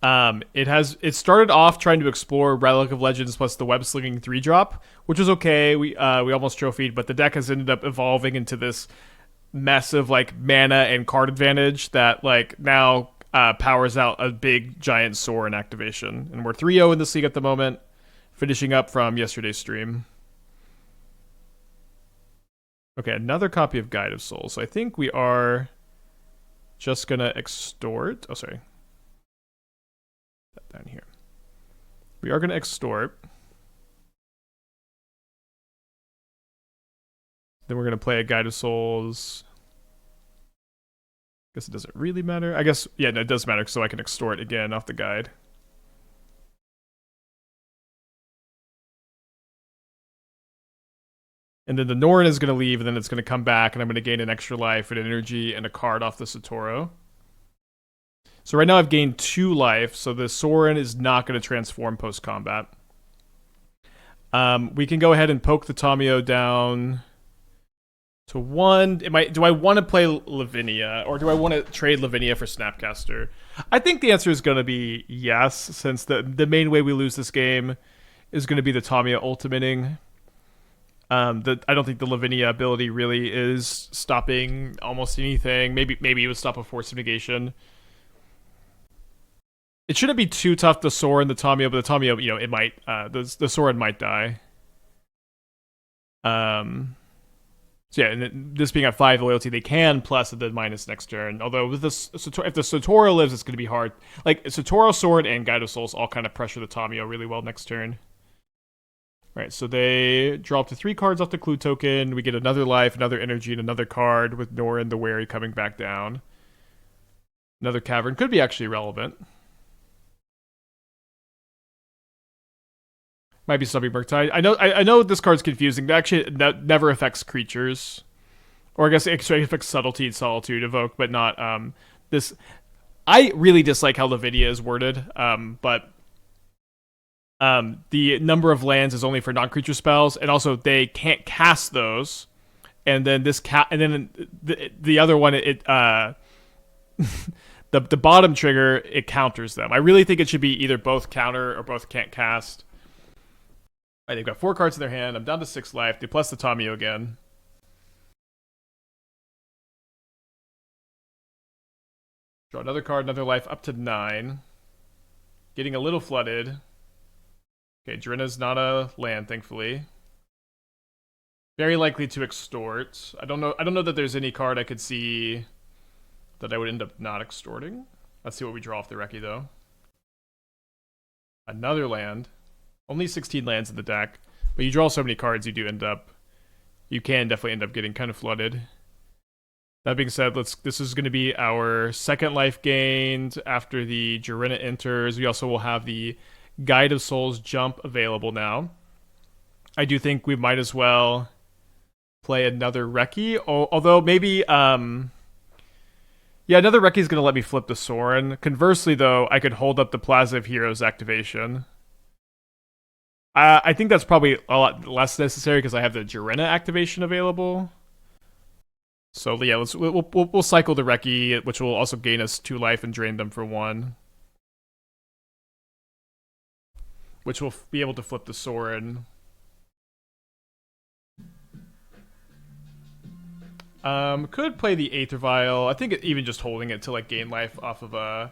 It started off trying to explore Relic of Legends plus the Web Slinging 3-drop, which was okay. We almost trophied, but the deck has ended up evolving into this mess of like mana and card advantage that like now powers out a big giant Sorin activation. And we're 3-0 in this league at the moment, finishing up from yesterday's stream. Okay, another copy of Guide of Souls. So I think we are just gonna extort. Oh, sorry. That down here. We are gonna extort. Then we're gonna play a Guide of Souls. Guess it doesn't really matter. I guess, yeah, no, it does matter, so I can extort again off the guide. And then the Norin is going to leave, and then it's going to come back, and I'm going to gain an extra life and energy and a card off the Satoru. So right now I've gained 2 life, so the Sorin is not going to transform post-combat. We can go ahead and poke the Tamiyo down to 1. Do I want to play Lavinia, or do I want to trade Lavinia for Snapcaster? I think the answer is going to be yes, since the main way we lose this game is going to be the Tamiyo ultimating. I don't think the Lavinia ability really is stopping almost anything. Maybe it would stop a Force of Negation. It shouldn't be too tough to Sorin the Tamiyo, but the Tamiyo, you know, it might the Sorin might die. So yeah, and this being at 5 loyalty, they can plus the minus next turn. Although with this, if the Satoru lives, it's going to be hard. Like Satoru, Sword, and Guide of Souls all kind of pressure the Tamiyo really well next turn. Right, so they draw up to 3 cards off the clue token. We get another life, another energy, and another card with Norin the Wary coming back down. Another Cavern could be actually relevant. Might be Stumpy Murktide. I know this card's confusing. Actually, that never affects creatures. Or I guess it affects Subtlety and Solitude Evoke, but not this. I really dislike how Lavinia is worded, but the number of lands is only for non-creature spells, and also they can't cast those. And then the other one, the bottom trigger, it counters them. I really think it should be either both counter or both can't cast. All right, they've got 4 cards in their hand. I'm down to 6 life. They plus the Tamiyo again. Draw another card, another life, up to 9. Getting a little flooded. Okay, Jirina's not a land, thankfully. Very likely to extort. I don't know that there's any card I could see that I would end up not extorting. Let's see what we draw off the Reki, though. Another land. Only 16 lands in the deck, but you draw so many cards, you can definitely end up getting kind of flooded. That being said, this is going to be our second life gained after the Jirina enters. We also will have the Guide of Souls jump available now. I do think we might as well play another Reki, although maybe, yeah, another Reki is going to let me flip the Sorin. Conversely, though, I could hold up the Plaza of Heroes activation. I think that's probably a lot less necessary because I have the Jirina activation available. So yeah, we'll cycle the Reki, which will also gain us 2 life and drain them for 1. Which will be able to flip the Sorin. Could play the Aether Vial. I think even just holding it to like gain life off of a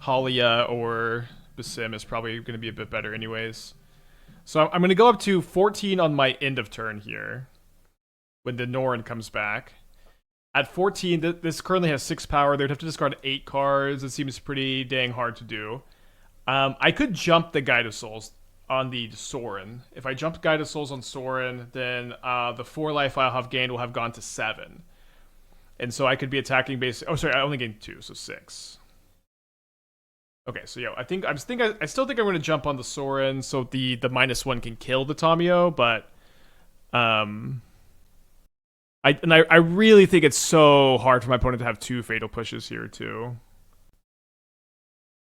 Haliya or Basim is probably going to be a bit better anyways. So I'm going to go up to 14 on my end of turn here when the Norin comes back. At 14, this currently has 6 power. They'd have to discard 8 cards. It seems pretty dang hard to do. I could jump the Guide of Souls on the Sorin. If I jump Guide of Souls on Sorin, then the 4 life I'll have gained will have gone to 7. And so I could be attacking basically... Oh, sorry, I only gained 2, so 6. Okay, so yeah, I still think I'm going to jump on the Sorin so the -1 can kill the Tamiyo, but I really think it's so hard for my opponent to have 2 fatal pushes here too.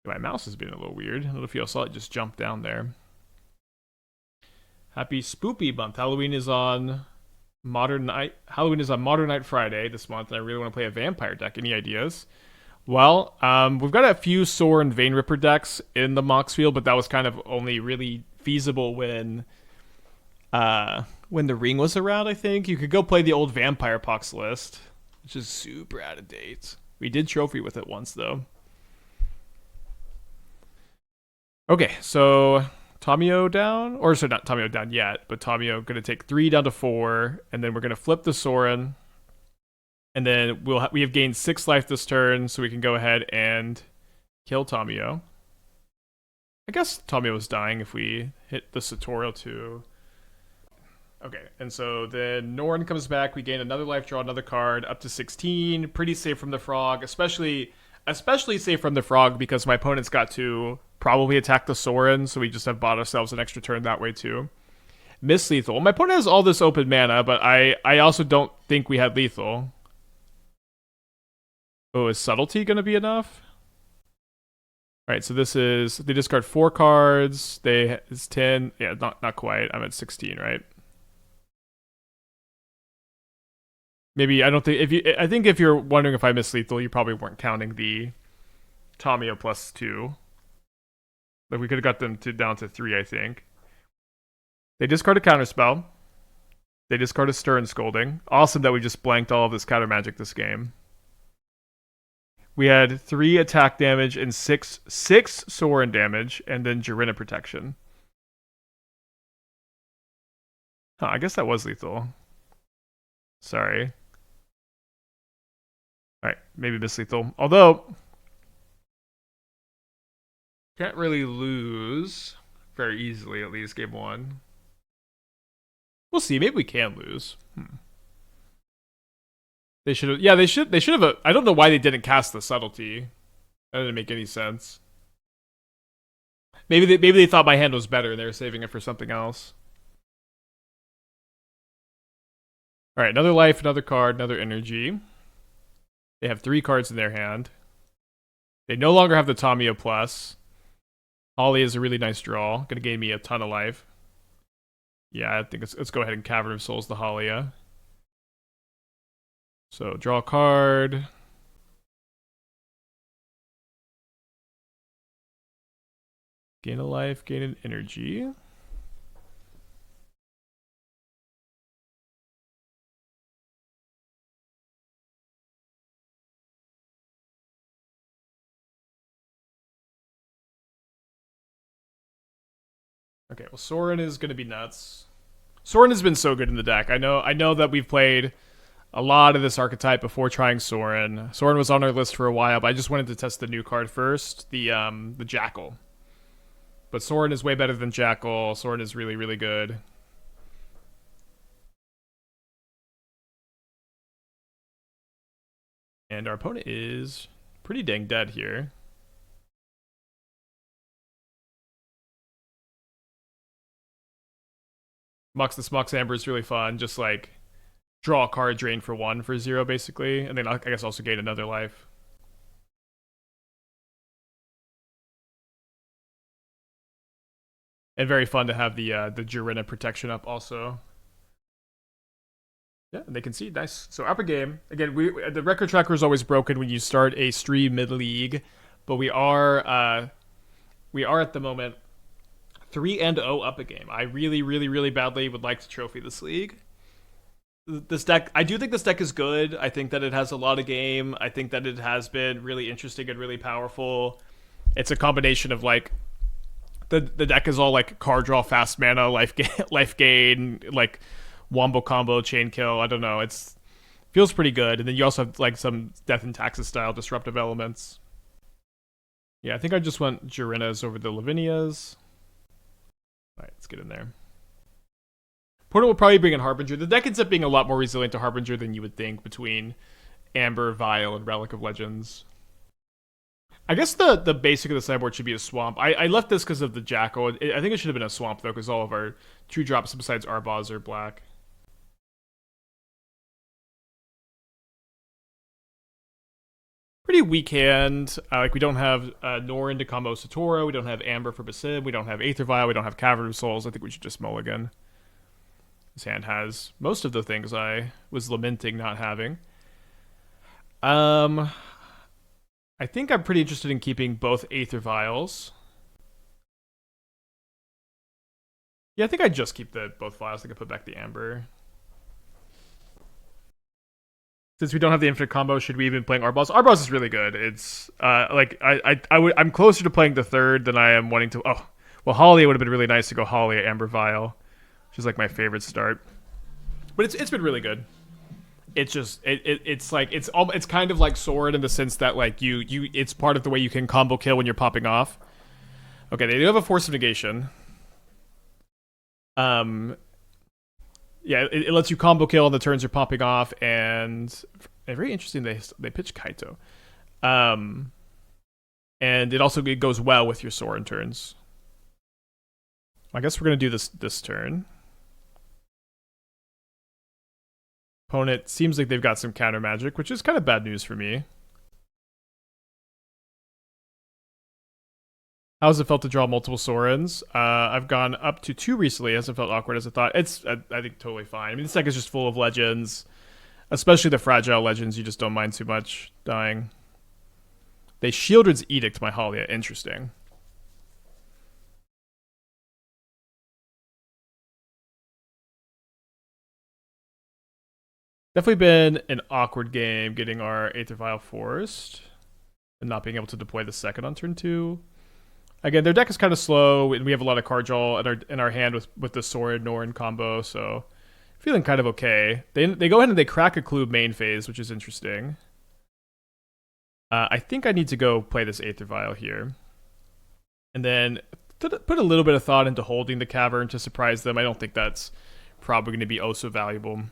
My mouse has been a little weird. I don't know if you all saw it just jump down there. Happy Spoopy month. Halloween is on Modern Night Friday this month, and I really want to play a vampire deck. Any ideas? Well, we've got a few Sorin Vein Ripper decks in the Mox field, but that was kind of only really feasible when the ring was around, I think. You could go play the old Vampire Pox list, which is super out of date. We did trophy with it once, though. Okay, so Tamio down, or so not Tamio down yet, but Tamio going to take 3 down to 4, and then we're going to flip the Sorin, and then we have gained 6 life this turn, so we can go ahead and kill Tamio. I guess Tamio is dying if we hit the Satoru too. Okay, and so then Norin comes back, we gain another life, draw another card, up to 16, pretty safe from the frog, especially safe from the frog because my opponent's got to probably attack the Sorin, so we just have bought ourselves an extra turn that way too. Miss lethal. My opponent has all this open mana, but I also don't think we had lethal. Oh, is subtlety going to be enough? Alright, so this is... They discard 4 cards. It's 10. Yeah, not quite. I'm at 16, right? Maybe, I don't think... I think if you're wondering if I missed lethal, you probably weren't counting the Tamio plus 2. Like, we could have got them down to 3, I think. They discard a counterspell. They discard a Stern Scolding. Awesome that we just blanked all of this counter magic this game. We had 3 attack damage and 6 Sorin damage, and then Jirina protection. Huh, I guess that was lethal. Sorry. Alright, maybe miss lethal. Although, can't really lose very easily, at least game 1. We'll see. Maybe we can lose. They should have. Yeah, they should have. I don't know why they didn't cast the subtlety. That didn't make any sense. Maybe they thought my hand was better and they were saving it for something else. All right, another life, another card, another energy. They have 3 cards in their hand. They no longer have the Tamio plus. Haliya is a really nice draw. Gonna gain me a ton of life. Yeah, I think let's go ahead and Cavern of Souls the Haliya. So draw a card. Gain a life, gain an energy. Okay, well, Sorin is going to be nuts. Sorin has been so good in the deck. I know that we've played a lot of this archetype before trying Sorin. Sorin was on our list for a while, but I just wanted to test the new card first, the Jackal. But Sorin is way better than Jackal. Sorin is really, really good. And our opponent is pretty dang dead here. This Mox Amber is really fun. Just like draw a card, drain for 1 for 0 basically, and then I guess also gain another life. And very fun to have the Jirina protection up also. Yeah, and they concede. Nice. So upper game again. The record tracker is always broken when you start a stream mid league, but we are at the moment 3-0 up a game. I really, really, really badly would like to trophy this league. This deck, I do think this deck is good. I think that it has a lot of game. I think that it has been really interesting and really powerful. It's a combination of like the deck is all like card draw, fast mana, life gain, like wombo combo, chain kill. I don't know. Feels pretty good. And then you also have like some Death and Taxes style disruptive elements. Yeah, I think I just went Jirina's over the Lavinias. All right, let's get in there. Portal will probably bring in Harbinger. The deck ends up being a lot more resilient to Harbinger than you would think between Amber, Vial, and Relic of Legends. I guess the basic of the sideboard should be a swamp. I left this because of the Jackal. I think it should have been a swamp, though, because all of our 2 drops besides Arbaaz are black. pretty weak hand. Like we don't have Norin to combo Satoru. We don't have Amber for Basim. We don't have Aether Vial. We don't have Cavern of Souls. I think we should just mulligan. This hand has most of the things I was lamenting not having. I think I'm pretty interested in keeping both Aether Vials. Yeah, I think I'd just keep both vials. I could put back the Amber. Since we don't have the infinite combo, should we even playing Arbaaz? Arbaaz is really good. It's like I'm closer to playing the third than I am wanting to. Oh, well, Haliya would have been really nice to go Haliya Amber Vial, which is like my favorite start. But it's been really good. It's just it's like it's kind of like Sorin in the sense that like you it's part of the way you can combo kill when you're popping off. Okay, they do have a Force of Negation. Yeah, it lets you combo kill on the turns you're popping off, and very interesting. They pitch Kaito, and it goes well with your Sorin turns. I guess we're gonna do this turn. Opponent seems like they've got some counter magic, which is kind of bad news for me. How's it felt to draw multiple Sorins? I've gone up to 2 recently. It hasn't felt awkward as I thought. It's, I think, totally fine. I mean, this deck is just full of legends, especially the fragile legends. You just don't mind too much dying. They Shieldred's Edict my Haliya. Interesting. Definitely been an awkward game getting our Aether Vial forced and not being able to deploy the second on turn 2. Again, their deck is kind of slow, and we have a lot of card draw in our hand with the Sorin Norin combo, so feeling kind of okay. They go ahead and they crack a clue main phase, which is interesting. I think I need to go play this Aether Vial here, and then put a little bit of thought into holding the Cavern to surprise them. I don't think that's probably going to be oh so valuable.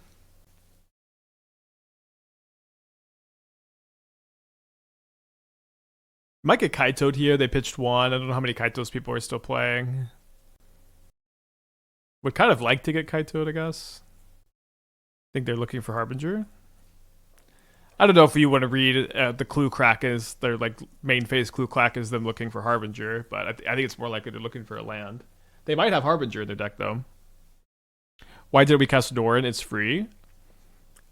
Might get Kaito'd here. They pitched 1. I don't know how many Kaitos people are still playing. Would kind of like to get Kaito'd, I guess. Think they're looking for Harbinger. I don't know if you want to read the clue crack is their like main phase clue crack is them looking for Harbinger, but I think it's more likely they're looking for a land. They might have Harbinger in their deck though. Why did we cast Norin? It's free.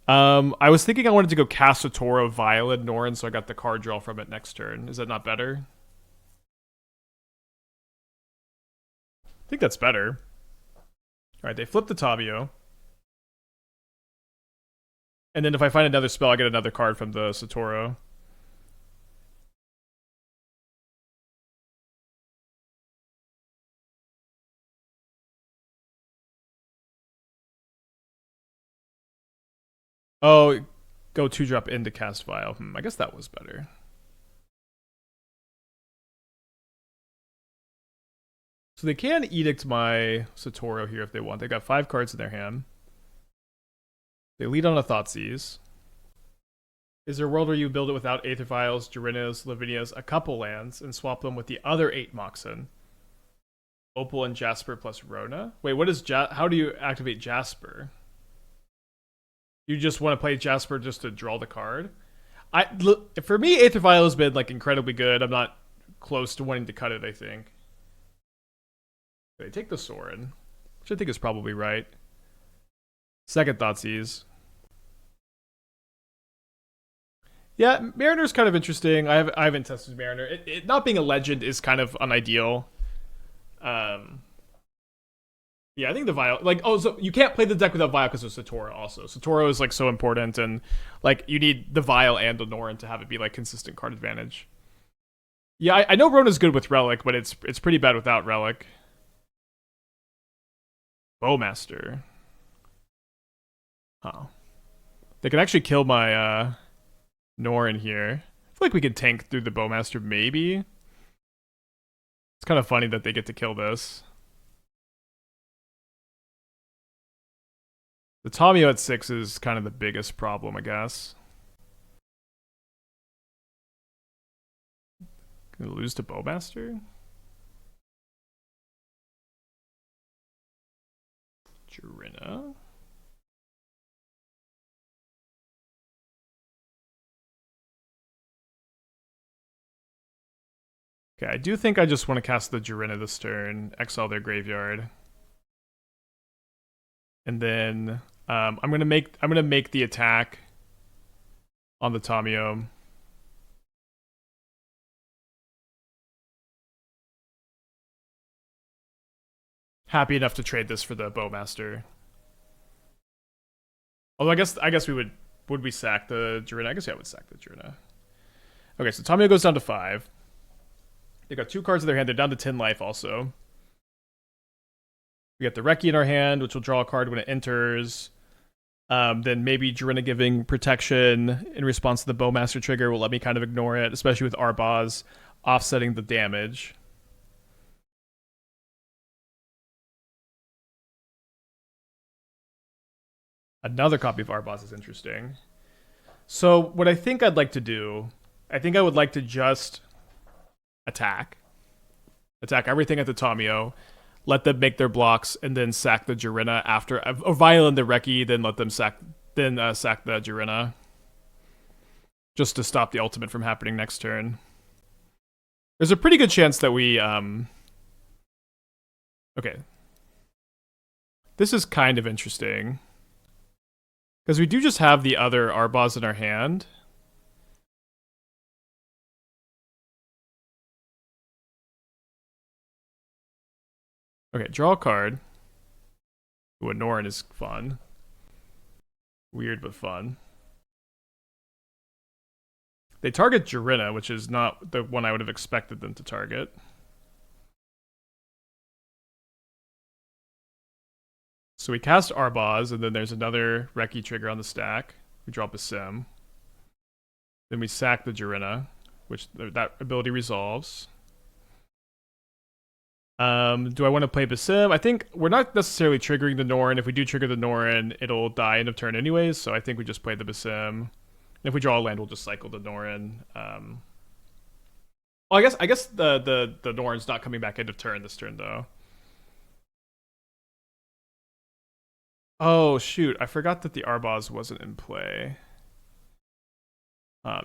I was thinking I wanted to go cast Satoru Violet Norin, so I got the card draw from it next turn. Is that not better? I think that's better. Alright, they flip the Tamiyo. And then if I find another spell, I get another card from the Satoru. Oh, go 2-drop into cast Vial. I guess that was better. So they can Edict my Satoru here if they want. They got 5 cards in their hand. They lead on a Thoughtseize. Is there a world where you build it without Aether Vials, Jirina's, Lavinia's, a couple lands, and swap them with the other 8 Moxen? Opal and Jasper plus Rona? Wait, what is how do you activate Jasper? You just want to play Jasper just to draw the card? For me, Aether Vial has been like incredibly good. I'm not close to wanting to cut it, I think. They take the Sorin, which I think is probably right. Second Thoughtseize. Yeah, Mariner's kind of interesting. I haven't tested Mariner. It not being a legend is kind of unideal. Yeah, I think the Vial, like, oh, so you can't play the deck without Vial because of Satoru also. Satoru is, like, so important, and, like, you need the Vial and the Norin to have it be, like, consistent card advantage. Yeah, I know Rona's good with Relic, but it's pretty bad without Relic. Bowmaster. Oh. They can actually kill my, Norin here. I feel like we could tank through the Bowmaster, maybe. It's kind of funny that they get to kill this. The Tamiyo at 6 is kind of the biggest problem, I guess. Gonna lose to Bowmaster? Jirina? Okay, I do think I just want to cast the Jirina this turn, exile their graveyard. And then I'm gonna make the attack on the Tamiyo. Happy enough to trade this for the Bowmaster. Although I guess we would we sack the Jirina? I guess yeah, I would sack the Jirina. Okay, so Tamiyo goes down to 5. They got 2 cards in their hand. They're down to 10 life also. We got the Reki in our hand, which will draw a card when it enters. Then maybe Jirina giving protection in response to the Bowmaster trigger will let me kind of ignore it, especially with Arbaaz offsetting the damage. Another copy of Arbaaz is interesting. So what I think I'd like to do, I think I would like to just attack everything at the Tamiyo, let them make their blocks, and then sack the Jirina after, or violent the Reki, then let them sack the Jirina, just to stop the ultimate from happening next turn. There's a pretty good chance that we okay. This is kind of interesting. Because we do just have the other Arbaaz in our hand. Okay, draw a card. Ooh, a Norin is fun. Weird, but fun. They target Jirina, which is not the one I would have expected them to target. So we cast Arbaaz, and then there's another Reki trigger on the stack. We draw Basim. Then we sack the Jirina, which that ability resolves. Do I want to play Basim? I think we're not necessarily triggering the Norin. If we do trigger the Norin, it'll die end of turn anyways, so I think we just play the Basim. And if we draw a land, we'll just cycle the Norin. Well, I guess the Norin's not coming back end of turn this turn, though. Oh, shoot. I forgot that the Arbaaz wasn't in play.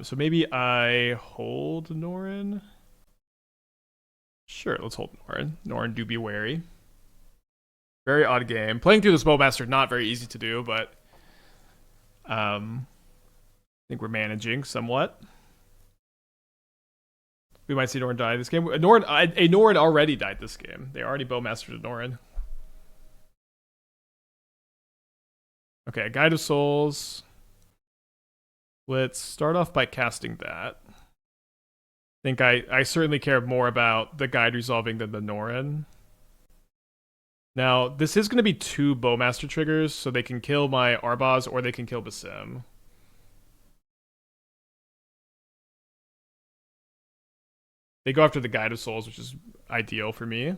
So maybe I hold Norin? Sure, let's hold Norin. Norin, do be wary. Very odd game. Playing through this Bowmaster, not very easy to do, but I think we're managing somewhat. We might see Norin die this game. A Norin already died this game. They already Bowmastered a Norin. Okay, Guide of Souls. Let's start off by casting that. I think I certainly care more about the Guide resolving than the Norin. Now, this is going to be 2 Bowmaster triggers, so they can kill my Arbaaz or they can kill Basim. They go after the Guide of Souls, which is ideal for me.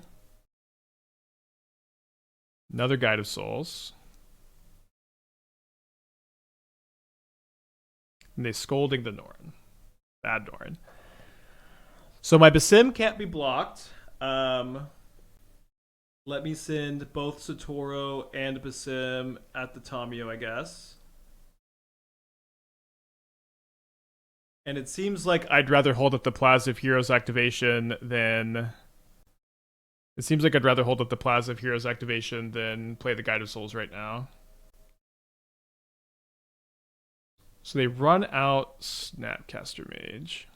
Another Guide of Souls. And they scolding the Norin. Bad Norin. So my Basim can't be blocked. Let me send both Satoru and Basim at the Tamiyo, I guess. And it seems like I'd rather hold up the Plaza of Heroes activation than... It seems like I'd rather hold up the Plaza of Heroes activation than play the Guide of Souls right now. So they run out Snapcaster Mage.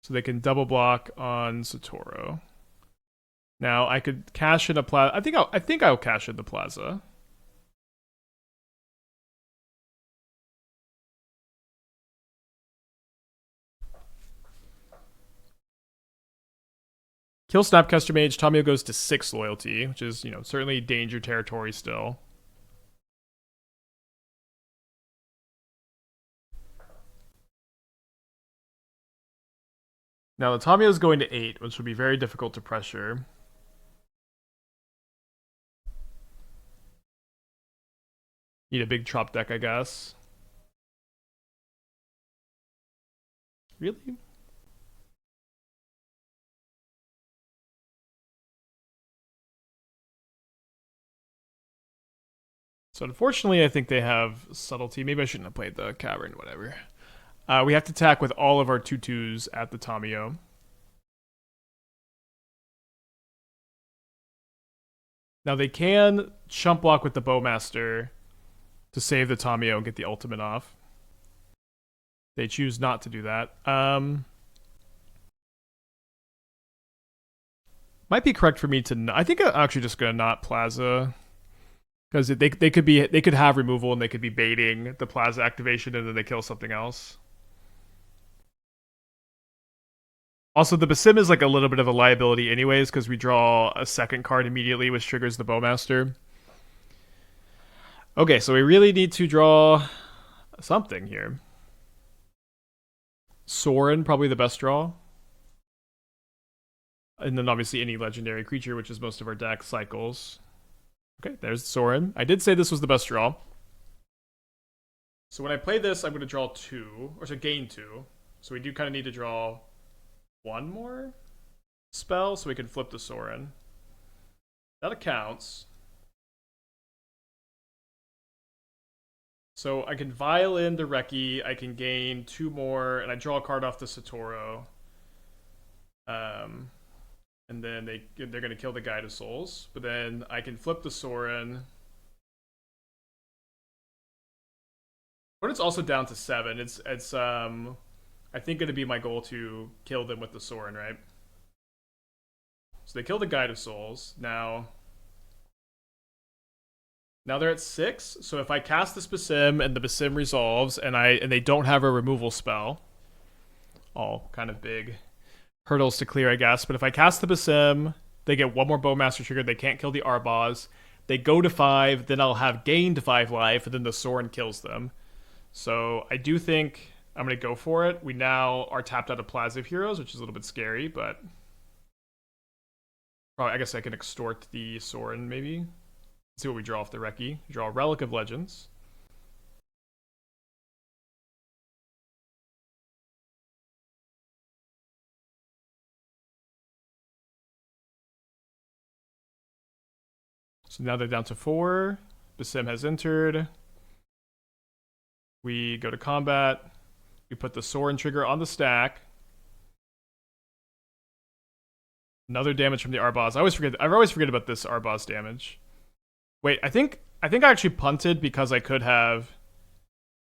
So they can double block on Satoru. Now I could cash in a Plaza. I think I'll cash in the Plaza. Kill Snapcaster Mage. Tamiyo goes to 6 loyalty, which is, certainly danger territory still. Now the Tamiyo is going to 8, which would be very difficult to pressure. Need a big chop deck, I guess. Really? So unfortunately, I think they have subtlety. Maybe I shouldn't have played the Cavern, whatever. We have to attack with all of our 2/2s at the Tamiyo. Now they can chump block with the Bowmaster to save the Tamiyo and get the ultimate off. They choose not to do that. Might be correct for me to. I think I'm actually just gonna not Plaza because they could have removal and they could be baiting the Plaza activation and then they kill something else. Also, the Basim is like a little bit of a liability anyways because we draw a second card immediately, which triggers the Bowmaster. Okay, so we really need to draw something here. Sorin, probably the best draw. And then obviously any legendary creature, which is most of our deck cycles. Okay, there's Sorin. I did say this was the best draw. So when I play this, I'm going to draw 2, or so gain 2. So we do kind of need to draw 1 more spell so we can flip the Sorin. That accounts. So I can Vial in the Reki, I can gain 2 more, and I draw a card off the Satoru. And then they're going to kill the Guide of Souls. But then I can flip the Sorin. But it's also down to 7. It's I think going to be my goal to kill them with the Sorin, right? So they kill the Guide of Souls. Now they're at 6. So if I cast this Basim and the Basim resolves and they don't have a removal spell, all kind of big hurdles to clear, I guess. But if I cast the Basim, they get 1 more Bowmaster trigger. They can't kill the Arbaaz. They go to 5. Then I'll have gained 5 life, and then the Sorin kills them. So I do think I'm going to go for it. We now are tapped out of Plaza of Heroes, which is a little bit scary, but probably, I guess I can extort the Sorin maybe. Let's see what we draw off the Reki. Draw a Relic of Legends. So now they're down to 4. Basim has entered. We go to combat. We put the Sorin trigger on the stack. Another damage from the Arbaaz. I always forget about this Arbaaz damage. Wait, I think I actually punted because I could have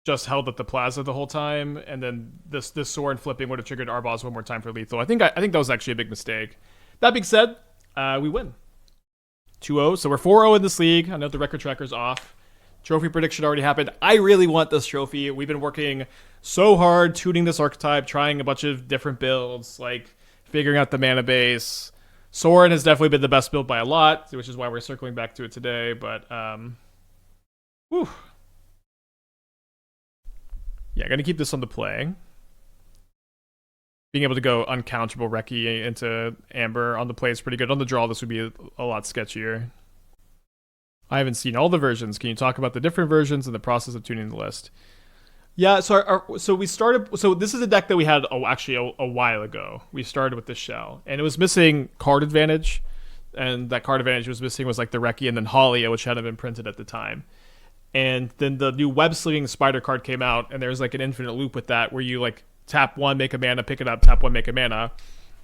just held at the Plaza the whole time, and then this Sorin flipping would have triggered Arbaaz 1 more time for lethal. I think that was actually a big mistake. That being said, we win. 2-0, so we're 4-0 in this league. I know the record tracker's off. Trophy prediction already happened. I really want this trophy. We've been working so hard tuning this archetype, trying a bunch of different builds, like figuring out the mana base. Sorin has definitely been the best build by a lot, which is why we're circling back to it today. But, whew. Yeah, gonna keep this on the play. Being able to go uncounterable Reki into Amber on the play is pretty good. On the draw, this would be a lot sketchier. I haven't seen all the versions. Can you talk about the different versions and the process of tuning the list? Yeah, so we started. So this is a deck that we had actually a while ago. We started with this shell, and it was missing card advantage, and that card advantage was missing was like the Reki and then Haliya, which hadn't been printed at the time. And then the new web slinging spider card came out, and there's like an infinite loop with that where you like tap 1, make a mana, pick it up, tap 1, make a mana,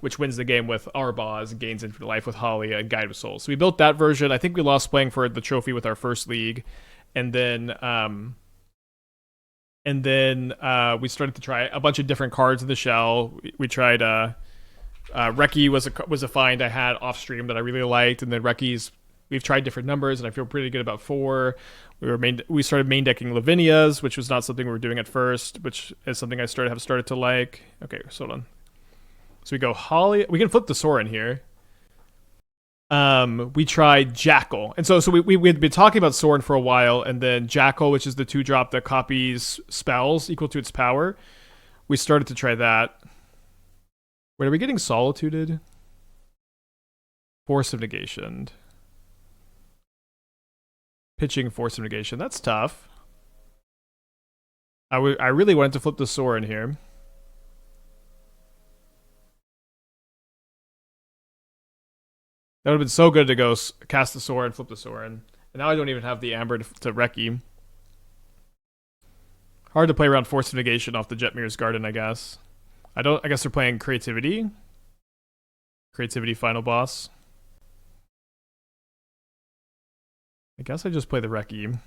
which wins the game with Arbaaz and gains infinite life with Haliya and Guide of Souls. So we built that version. I think we lost playing for the trophy with our first league, and then we started to try a bunch of different cards in the shell. We tried Reki was a find I had off stream that I really liked, and then we've tried different numbers, and I feel pretty good about 4. We started main decking Lavinias, which was not something we were doing at first, which is something I have started to like. Okay, so hold on. So we go Holly. We can flip the Sorin here. We tried Jackal, and so we had been talking about Sorin for a while, and then Jackal, which is the 2-drop that copies spells equal to its power. We started to try that. Wait, are we getting Solituded? Force of Negation. Pitching Force of Negation. That's tough. I really wanted to flip the Sorin here. That would have been so good to go cast the Sorin, flip the Sorin. And now I don't even have the Amber to Reki. Hard to play around Force Negation off the Jetmir's Garden, I guess. I guess they're playing Creativity. Creativity final boss. I guess I just play the Reki.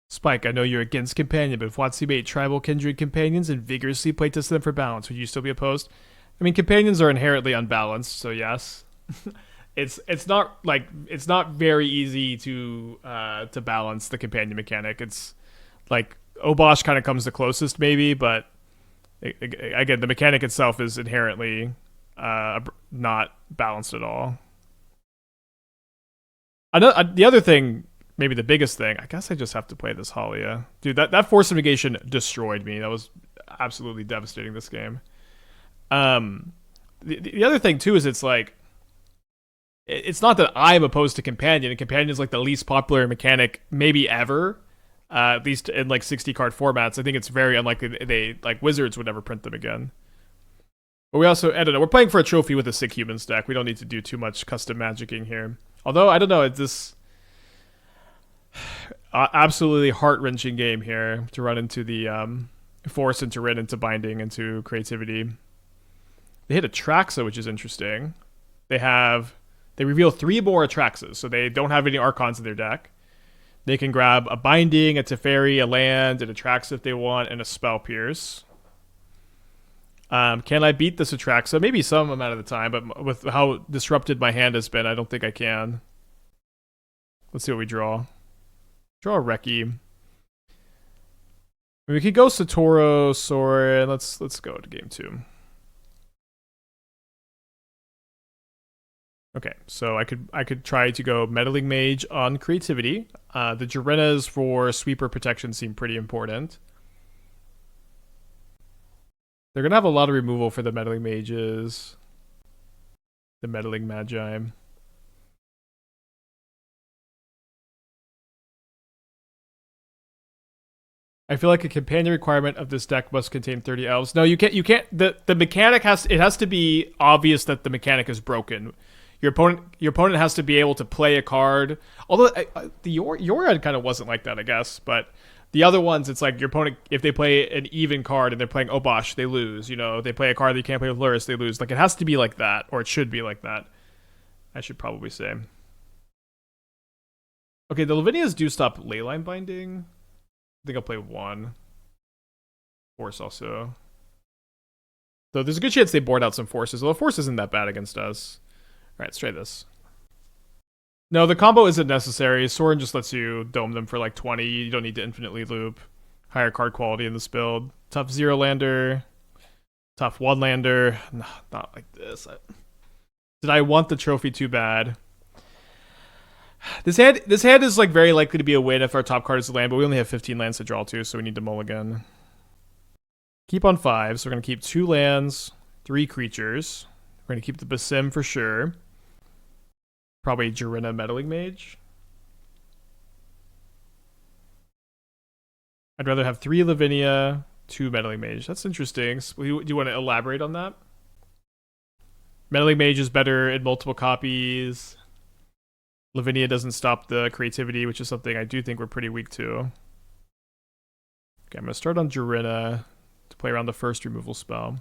Spike, I know you're against Companion, but if WotC made tribal kindred companions and vigorously playtest them for balance, would you still be opposed? I mean, companions are inherently unbalanced, so yes. it's not very easy to balance the companion mechanic. It's like Obosh kind of comes the closest, maybe, but again, the mechanic itself is inherently not balanced at all. The other thing, maybe the biggest thing, I guess I just have to play this Haliya. Dude, that Force of Negation destroyed me. That was absolutely devastating this game. The other thing, too, is it's like, it's not that I'm opposed to Companion. Companion is like the least popular mechanic maybe ever, at least in like 60 card formats. I think it's very unlikely they, like, Wizards would never print them again. But we also, I don't know, we're playing for a trophy with a Sick Humans deck. We don't need to do too much custom magicking here. Although, I don't know, it's this absolutely heart-wrenching game here to run into the Force into Rin into Binding into Creativity. They hit Atraxa, which is interesting. They reveal 3 more Atraxas, so they don't have any Archons in their deck. They can grab a Binding, a Teferi, a land, an Atraxa if they want, and a Spell Pierce. Can I beat this Atraxa? Maybe some amount of the time, but with how disrupted my hand has been, I don't think I can. Let's see what we draw. Draw a Reki. We could go Satoru, Sorin. Let's go to game 2. Okay, so I could try to go Meddling Mage on Creativity. The Jirinas for sweeper protection seem pretty important. They're gonna have a lot of removal for the Meddling Mages. The Meddling Magi. I feel like a companion requirement of this deck must contain 30 elves. No, you can't. The mechanic has to be obvious that the mechanic is broken. Your opponent has to be able to play a card. Although the Yoran kind of wasn't like that, I guess. But the other ones, it's like your opponent, if they play an even card and they're playing Obosh, they lose. You know, they play a card that you can't play with Luris, they lose. Like, it has to be like that, or it should be like that. I should probably say. Okay, the Lavinias do stop Leyline Binding. I think I'll play 1. Force also. So there's a good chance they board out some forces. Although Force isn't that bad against us. Alright, let's try this. No, the combo isn't necessary. Sorin just lets you dome them for like 20. You don't need to infinitely loop. Higher card quality in this build. Tough 0-lander. Tough 1-lander. No, not like this. Did I want the trophy too bad? This hand is like very likely to be a win if our top card is a land, but we only have 15 lands to draw to, so we need to mulligan. Keep on 5, so we're going to keep 2 lands, 3 creatures. We're going to keep the Basim for sure. Probably Jirina Meddling Mage. I'd rather have 3 Lavinia, 2 Meddling Mage. That's interesting. Do you want to elaborate on that? Meddling Mage is better in multiple copies. Lavinia doesn't stop the creativity, which is something I do think we're pretty weak to. Okay, I'm going to start on Jirina to play around the first removal spell.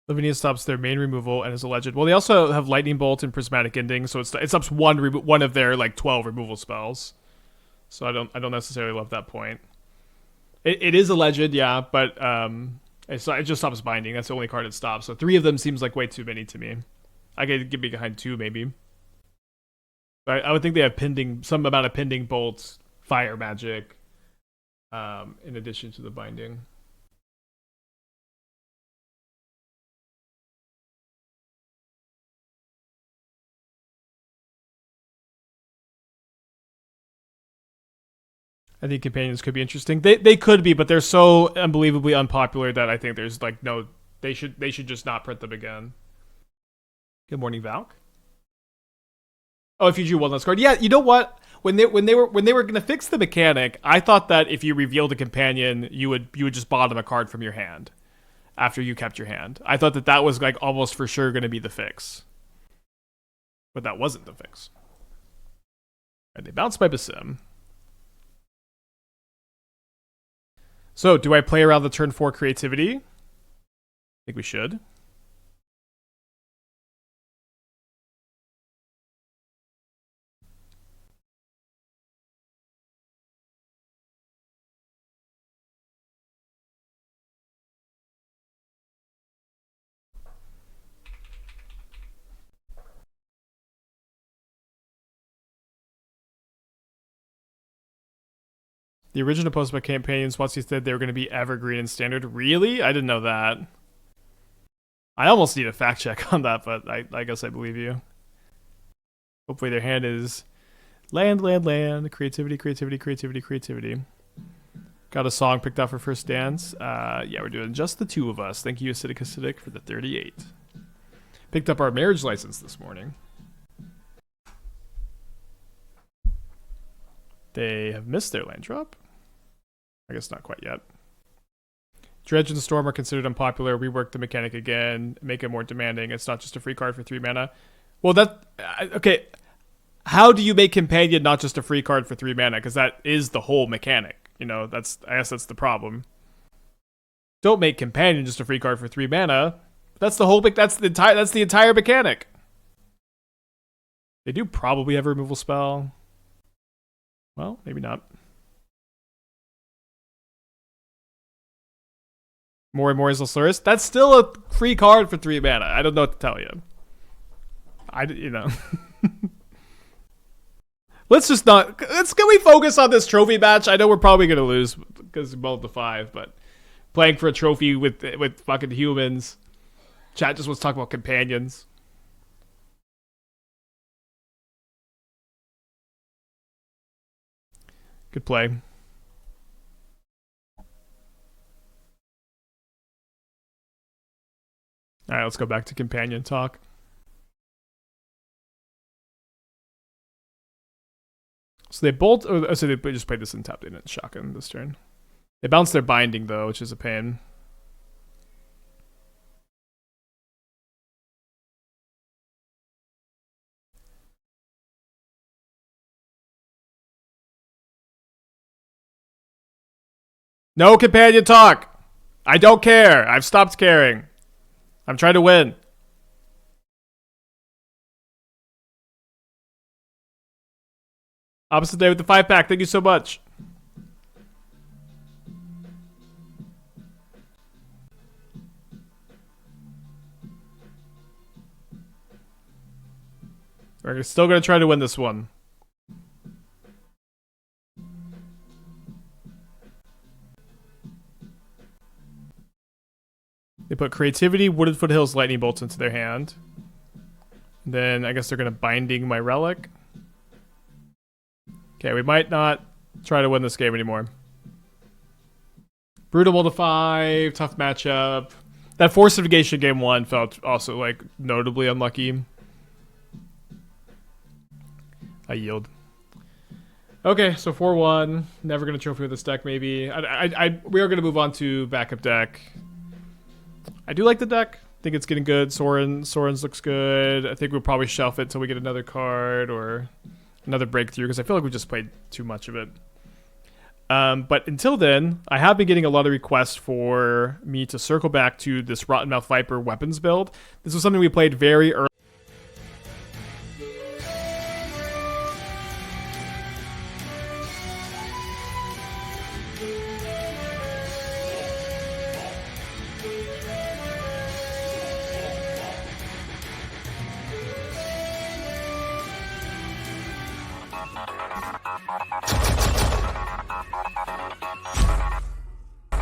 Lavinia stops their main removal and is a legend. Well, they also have Lightning Bolt and Prismatic Ending, so it stops one of their like 12 removal spells. So I don't necessarily love that point. It is a legend, yeah, but it just stops binding. That's the only card it stops. So 3 of them seems like way too many to me. I could get behind 2 maybe. But I would think they have some amount of pending bolts, fire magic, in addition to the binding. I think companions could be interesting. They could be, but they're so unbelievably unpopular that I think there's like no. They should just not print them again. Good morning, Valk. Oh, if you drew one less card, yeah. You know what? When they were gonna fix the mechanic, I thought that if you revealed a companion, you would just bottom a card from your hand after you kept your hand. I thought that was like almost for sure gonna be the fix, but that wasn't the fix. And they bounced by Basim. So, do I play around the turn 4 creativity? I think we should. The original post about campaigns, once you said they were going to be evergreen and standard. Really? I didn't know that. I almost need a fact check on that, but I guess I believe you. Hopefully their hand is land, creativity. Got a song picked out for first dance. Yeah, we're doing just the two of us. Thank you, Acidic, for the 38. Picked up our marriage license this morning. They have missed their land drop. I guess not quite yet. Dredge and Storm are considered unpopular. Rework the mechanic again. Make it more demanding. It's not just a free card for 3 mana. Well, okay. How do you make Companion not just a free card for 3 mana? Because that is the whole mechanic. You know, I guess that's the problem. Don't make Companion just a free card for 3 mana. That's the whole. That's the entire mechanic. They do probably have a removal spell. Well, maybe not. More and more is Osiris. That's still a free card for 3 mana. I don't know what to tell you. You know. Can we focus on this trophy match? I know we're probably going to lose because we mulled the 5, but playing for a trophy with fucking humans. Chat just wants to talk about companions. Good play. All right, let's go back to companion talk. So they bolt. So they just played this in top. They didn't shock him this turn. They bounced their binding though, which is a pain. No companion talk. I don't care. I've stopped caring. I'm trying to win. Opposite day with the 5-pack. Thank you so much. We're still going to try to win this one. They put Creativity, Wooded Foothills, Lightning Bolts into their hand. And then I guess they're going to Binding my Relic. Okay, we might not try to win this game anymore. Brutal to 5, tough matchup. That Fortification game 1 felt also like notably unlucky. I yield. Okay, so 4-1. Never going to trophy with this deck maybe. We are going to move on to backup deck. I do like the deck. I think it's getting good. Sorin's looks good. I think we'll probably shelf it till we get another card or another breakthrough because I feel like we just played too much of it. But until then, I have been getting a lot of requests for me to circle back to this Rottenmouth Viper weapons build. This was something we played very early